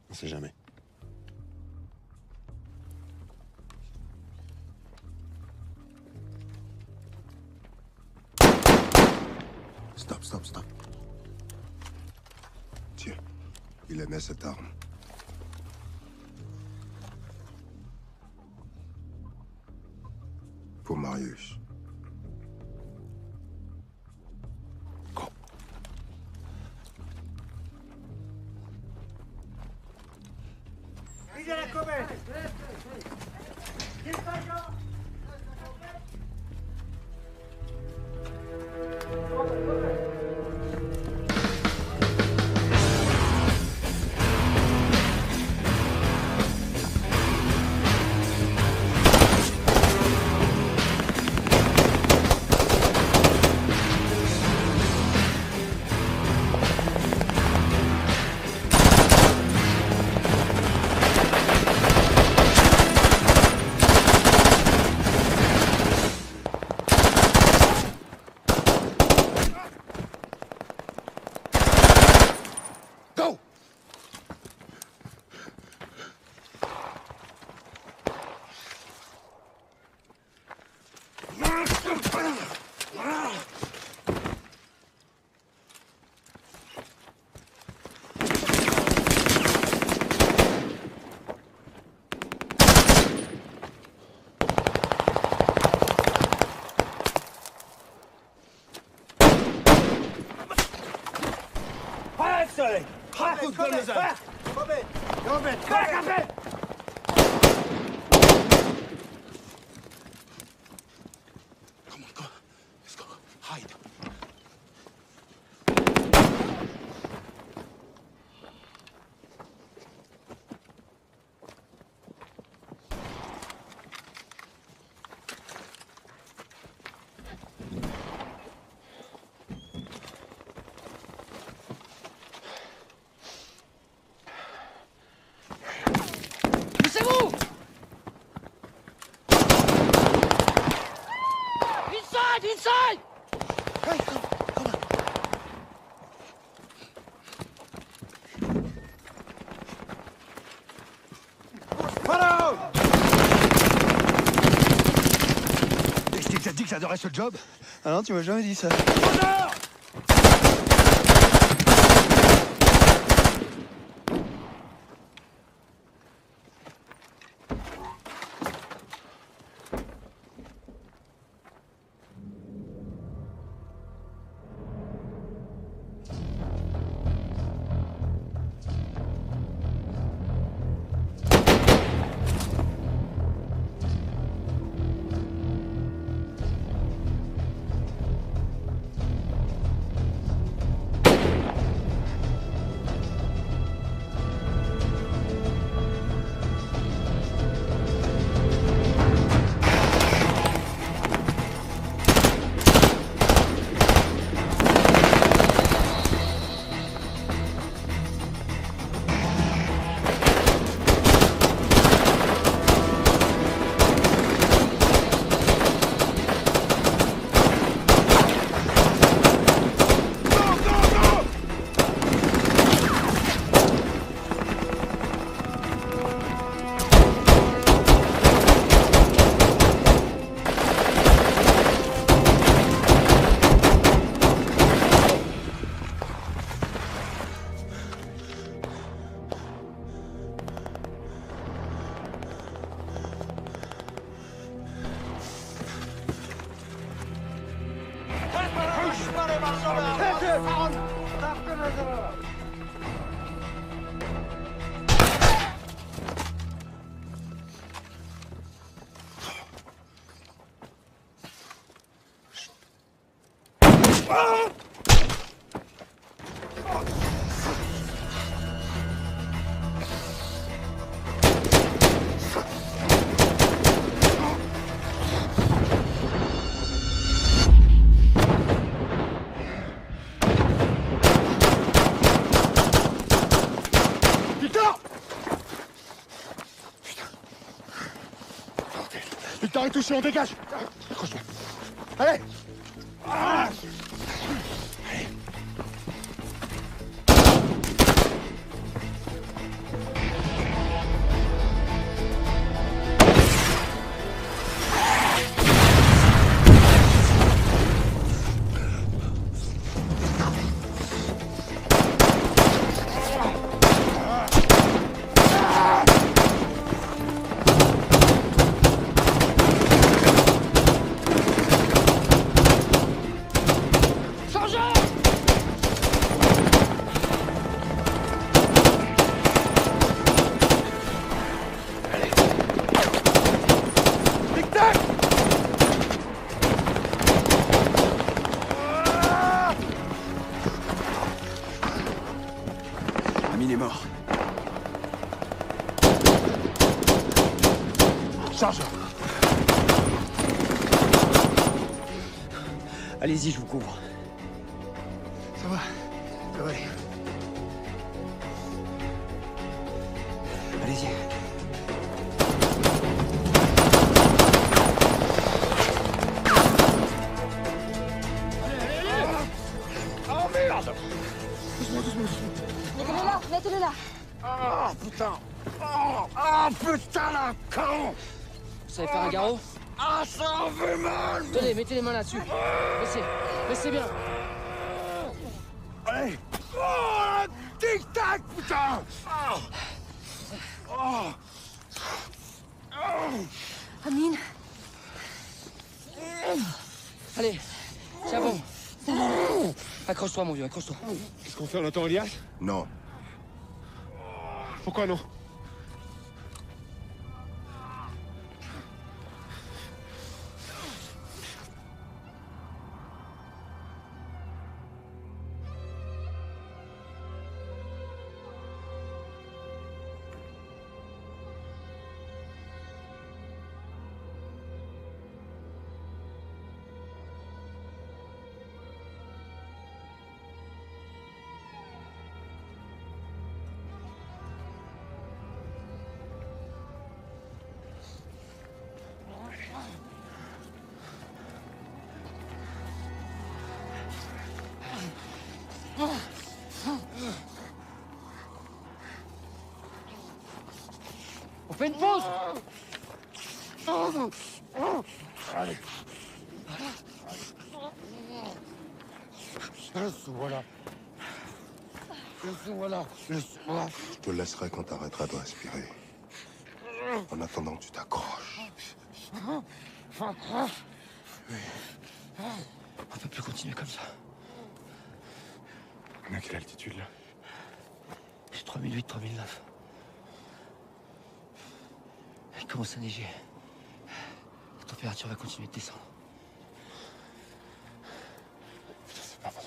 On sait jamais. Stop, stop, stop. Tiens, il aimait cette arme. Pour Marius. Robin! Poussez-vous! Inside! Inside! Follow! Et je t'ai déjà dit que j'adorais ce job? Ah non, tu m'as jamais dit ça. Victor est touché, on dégage. Accroche-toi. Allez. Ah. Allez. Amine est mort. Charge. Allez-y, je vous couvre. Ça va. Ça va aller. Allez-y. Oh merde! Doucement, doucement, doucement. Mettez-le là, mettez-le là. Ah putain! Ah putain la con! Vous savez faire un garrot? Ah ça en fait mal! Tenez, mettez les mains là-dessus. Laissez bien. Allez! Oh tic-tac putain! Amine. Allez, c'est bon. Accroche-toi, mon vieux, accroche-toi. Qu'est-ce qu'on fait, on attend Elias? Non. Pourquoi non? On fait une pause. Allez. Laisse-moi là. Laisse-moi là. Laisse-moi. Je te laisserai quand t'arrêteras de respirer. En attendant, tu t'accroches. On peut plus continuer comme ça. On est à quelle altitude là? C'est 3008, 3009. Il commence à neiger. La température va continuer de descendre. Putain, c'est pas bon.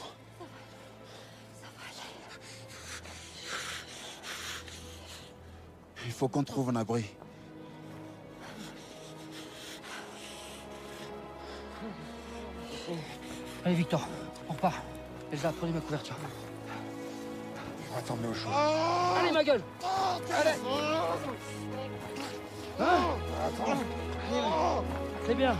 Il faut qu'on trouve un abri. Allez, Victor, on repart. Elsa, prenez ma couverture. On va t'emmener au chaud. Allez, ma gueule. Allez. Hein? C'est bien.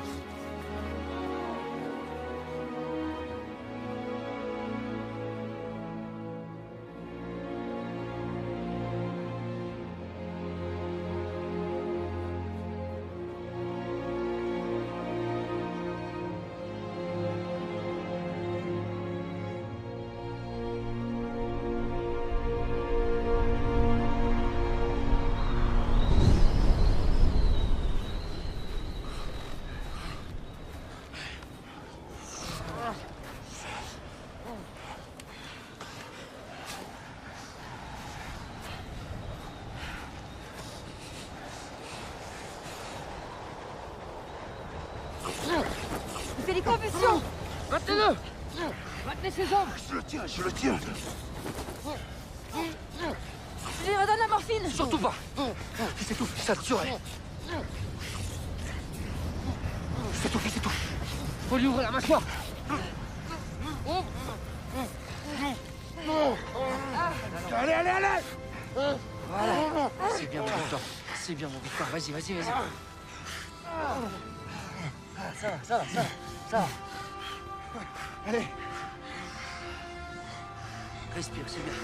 Il fait des convulsions. Maintenez-le. Maintenez ses jambes. Je le tiens. Je lui redonne la morphine. Surtout pas. Il s'étouffe, il saturé. Il s'étouffe. Faut lui ouvrir la mâchoire. Allez. Voilà. C'est bien, mon Victor. C'est bien, mon Victor. Vas-y. Ça va. Allez. Respire, c'est bien.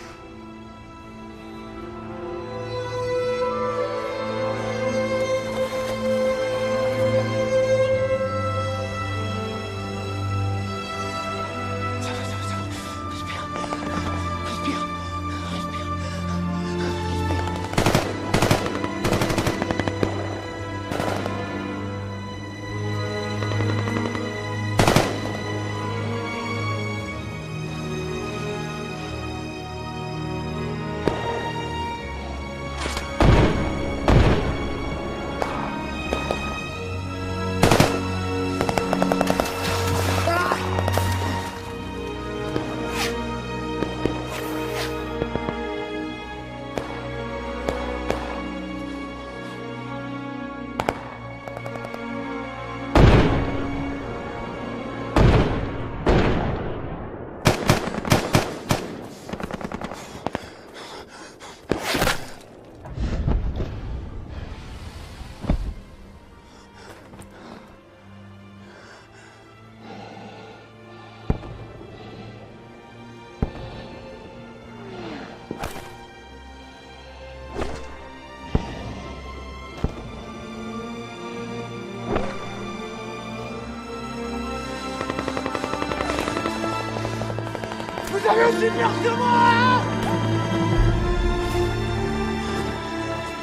Vous avez aussi peur que moi!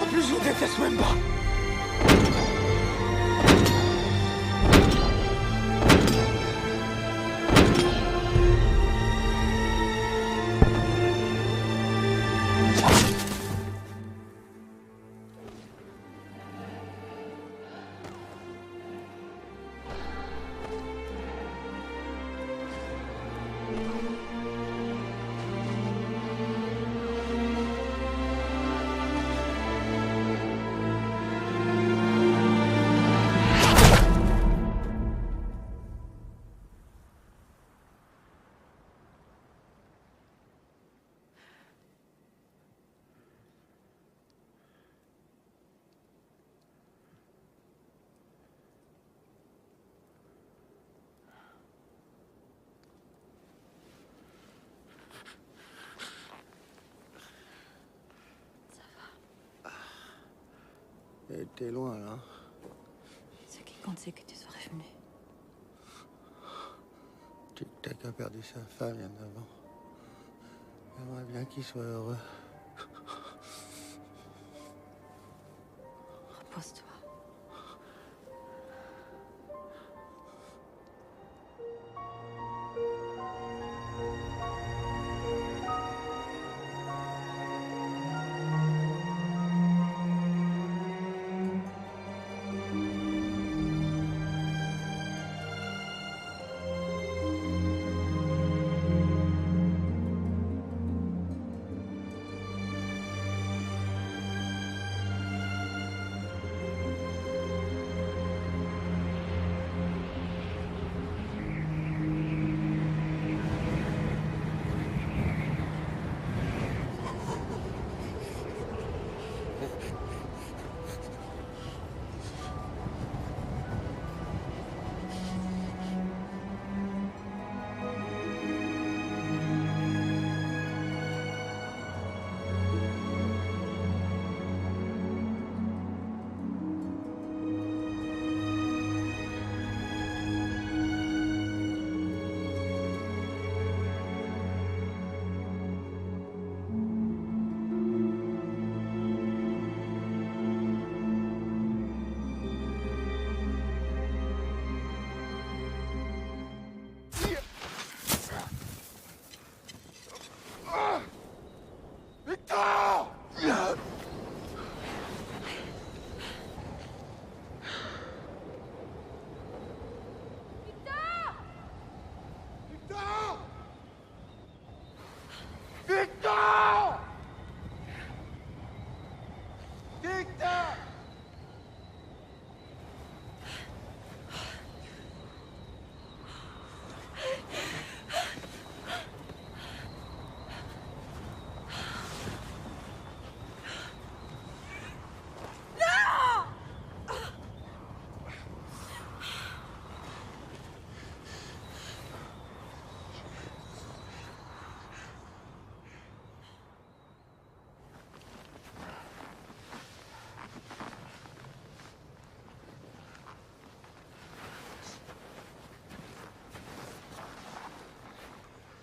En plus, je vous déteste même pas. T'es loin, là. Ce qui compte, c'est que tu serais venu. Tic-Tac a perdu sa femme il y a 9 ans. J'aimerais bien qu'il soit heureux. Repose-toi.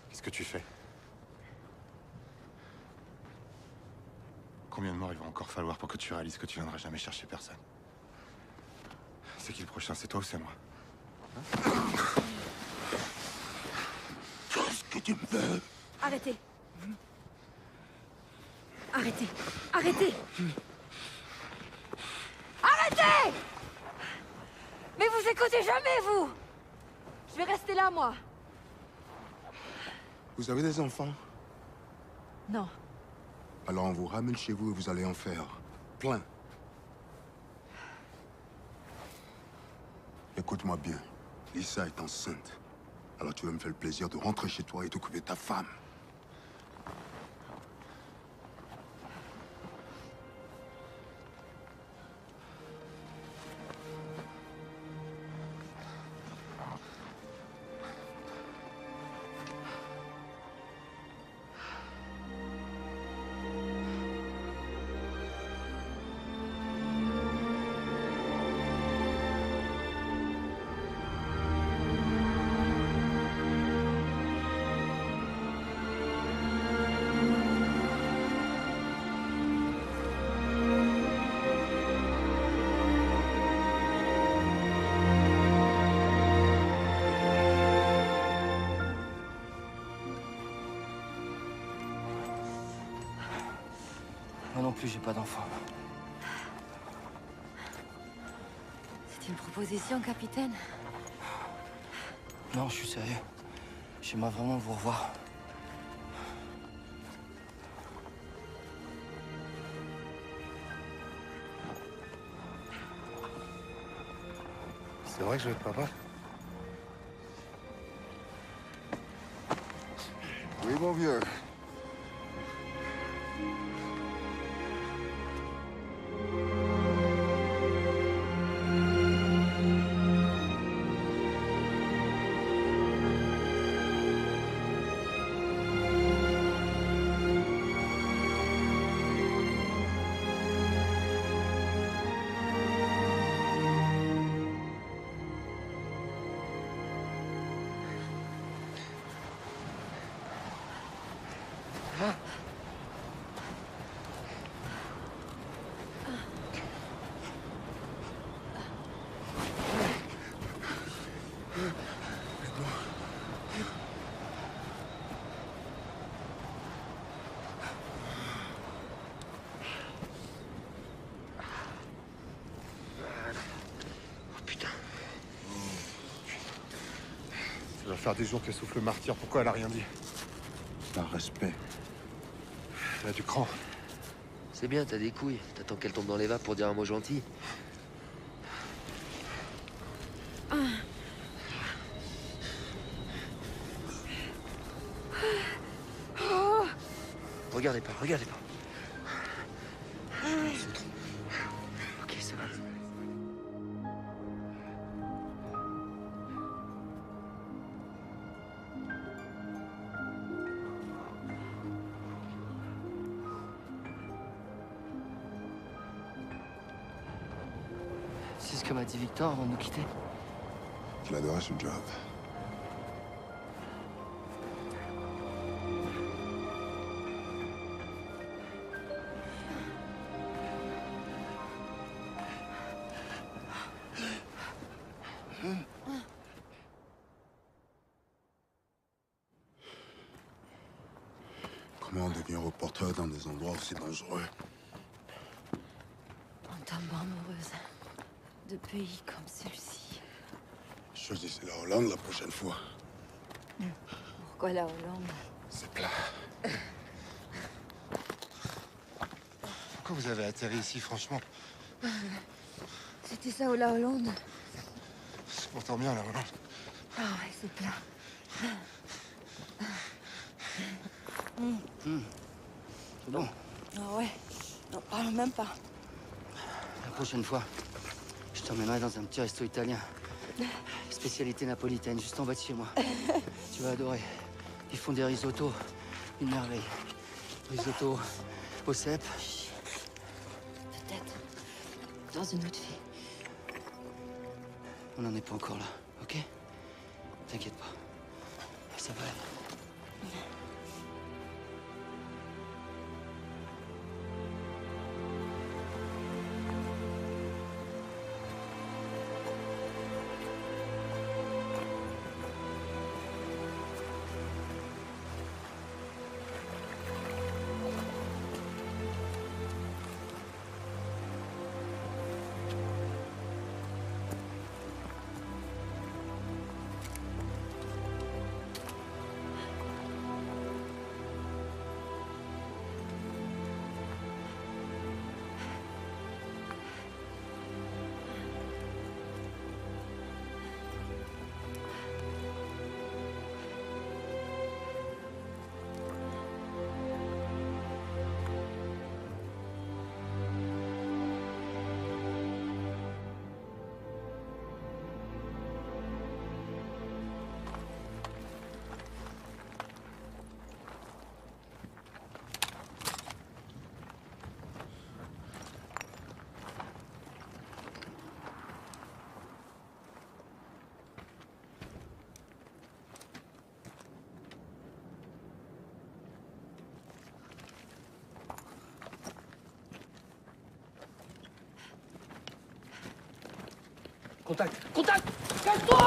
Qu'est-ce que tu fais? Combien de morts il va encore falloir pour que tu réalises que tu viendras jamais chercher personne? C'est qui le prochain? C'est toi ou c'est moi? Qu'est-ce que tu me veux? Arrêtez. Arrêtez. Arrêtez. Arrêtez! Mais vous écoutez jamais, vous! Je vais rester là, moi. Vous avez des enfants? Non. Alors on vous ramène chez vous et vous allez en faire plein. Écoute-moi bien. Lisa est enceinte. Alors tu vas me faire le plaisir de rentrer chez toi et d'occuper ta femme. Moi non plus, j'ai pas d'enfant. C'est une proposition, capitaine? Non, je suis sérieux. J'aimerais vraiment vous revoir. C'est vrai que je vais être papa? Oui, mon vieux. Ça va faire des jours qu'elle souffle le martyr. Pourquoi elle a rien dit? Par respect. Elle a du cran. C'est bien, t'as des couilles. T'attends qu'elle tombe dans les vapes pour dire un mot gentil. Regardez pas, regardez pas. Ok, c'est bon. C'est ce que m'a dit Victor avant de nous quitter. Il adorait ce job. Comment on devient reporter dans des endroits aussi dangereux? En tombant amoureuse de pays comme celui-ci. Choisissez la Hollande la prochaine fois. Pourquoi la Hollande? C'est plat. Pourquoi vous avez atterri ici, franchement? C'était ça ou la Hollande? C'est pourtant bien, la Hollande. Ah ouais, c'est plat. C'est bon. Ah ouais, n'en parlons même pas. La prochaine fois, je t'emmènerai dans un petit resto italien. Spécialité napolitaine, juste en bas de chez moi. Tu vas adorer. Ils font des risottos. Une merveille. Risotto au cèpe. Peut-être dans une autre vie. On n'en est pas encore là, ok? T'inquiète pas. Ça va aller. Contact! Contact! Cache-toi!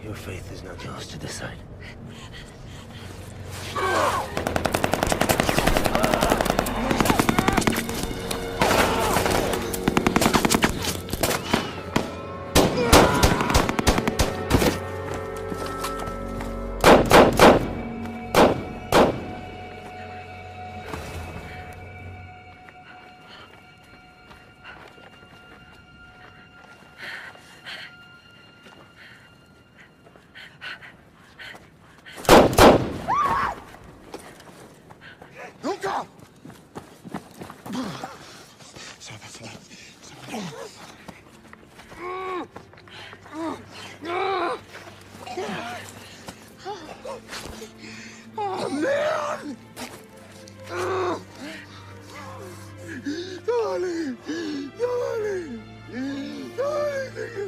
Your faith is not yours to decide. Luca! Oh, merde! Allez! Allez! Allez!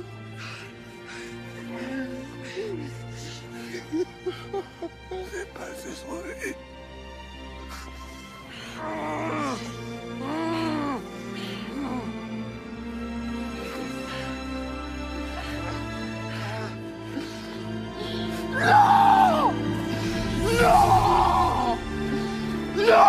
J'ai pas assez sauvé. Non! Non! Non!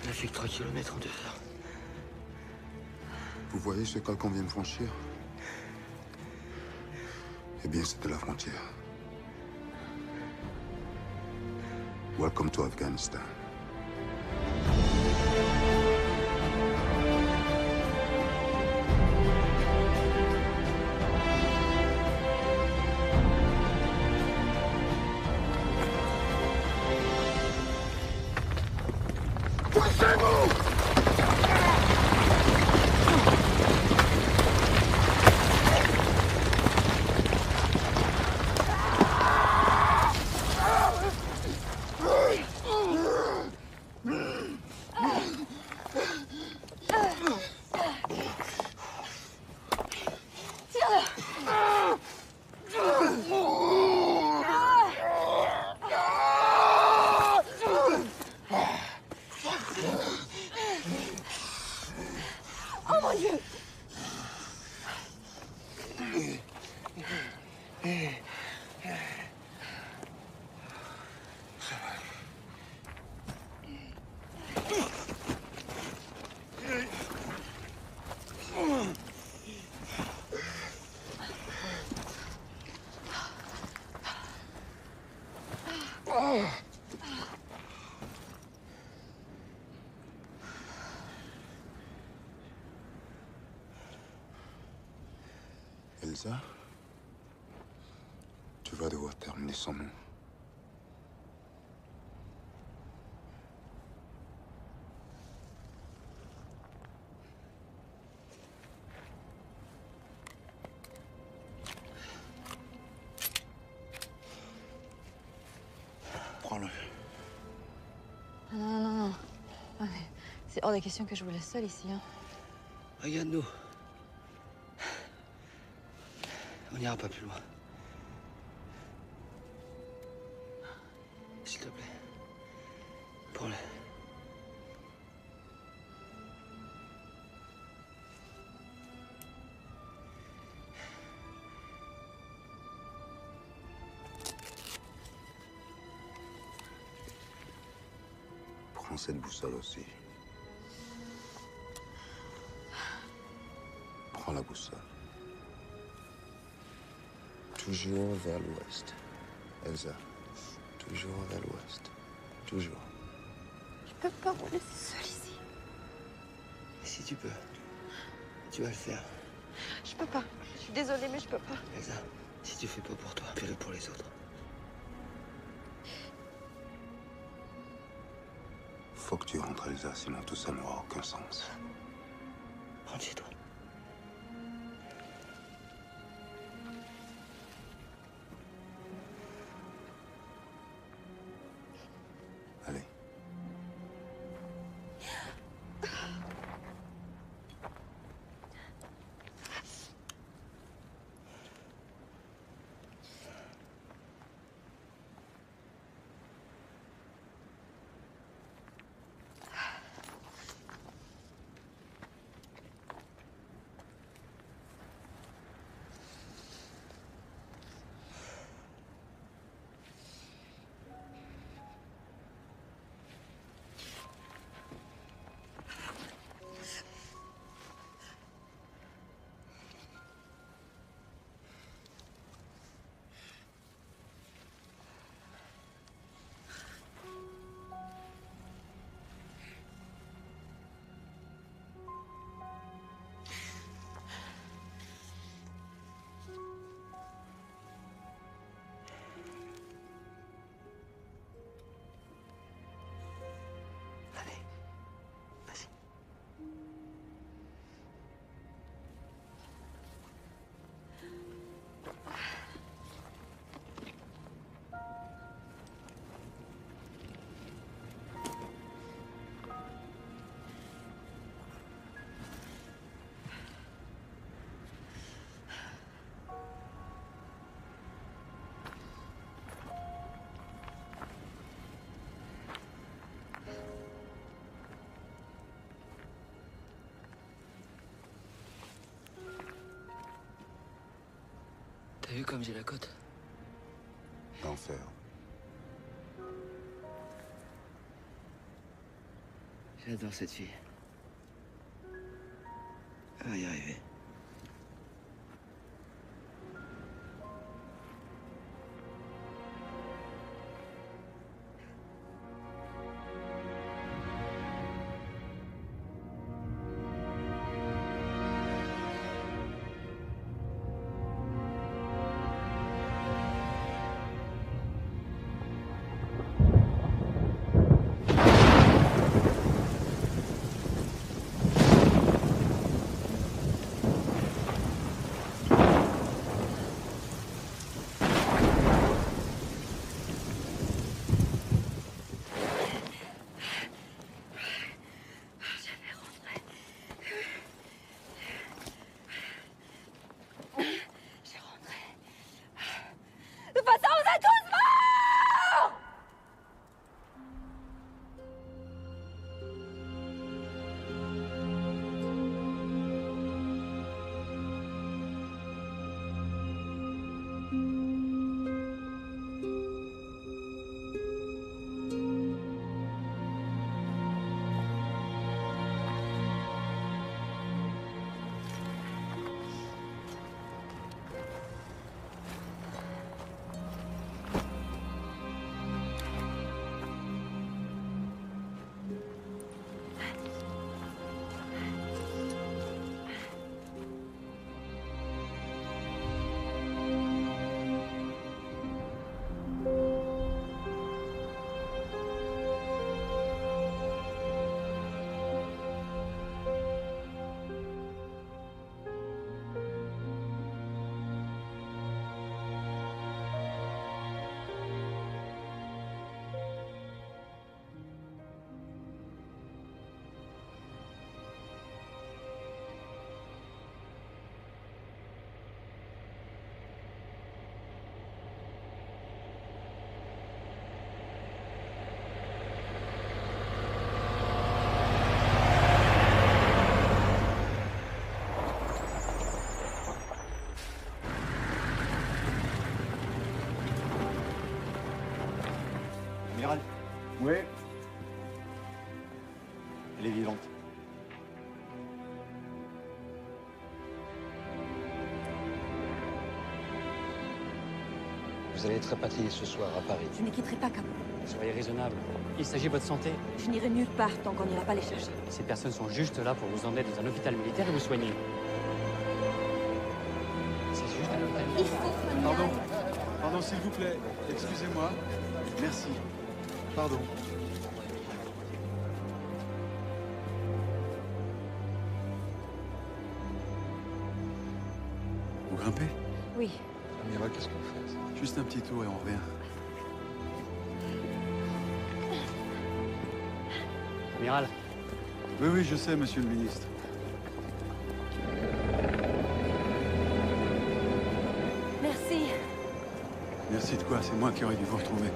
On a fait que 3 kilomètres en 2 heures. Vous voyez ce col qu'on vient de franchir? Eh bien, c'était la frontière. Welcome to Afghanistan. Elsa, tu vas devoir terminer son nom. Prends-le. Non. Ouais, c'est hors des questions que je vous laisse seule ici. Hein. Regarde-nous. On n'ira pas plus loin. S'il te plaît. Prends-le. Prends cette boussole aussi. Prends la boussole. Toujours vers l'ouest. Elsa, toujours vers l'ouest. Toujours. Je peux pas vous laisser seule ici. Si tu peux, tu vas le faire. Je peux pas. Je suis désolée, mais je peux pas. Elsa, si tu fais pas pour toi, fais-le pour les autres. Faut que tu rentres, Elsa, sinon tout ça n'aura aucun sens. Rentre chez toi. Allez. T'as vu comme j'ai la cote? L'enfer. J'adore cette fille. Elle va y arriver. Oui. Elle est vivante. Vous allez être rapatrié ce soir à Paris. Je ne quitterai pas Kabul. Soyez raisonnable. Il s'agit de votre santé. Je n'irai nulle part tant qu'on n'ira pas les chercher. Ces personnes sont juste là pour vous emmener dans un hôpital militaire et vous soigner. C'est juste un hôpital militaire. Il faut Pardon. Pardon, s'il vous plaît. Excusez-moi. Merci. Pardon. Vous grimpez? Oui. Amira, qu'est-ce que vous faites? Juste un petit tour et on revient. Amiral. Oui, oui, je sais, monsieur le ministre. Merci. Merci de quoi? C'est moi qui aurais dû vous retrouver.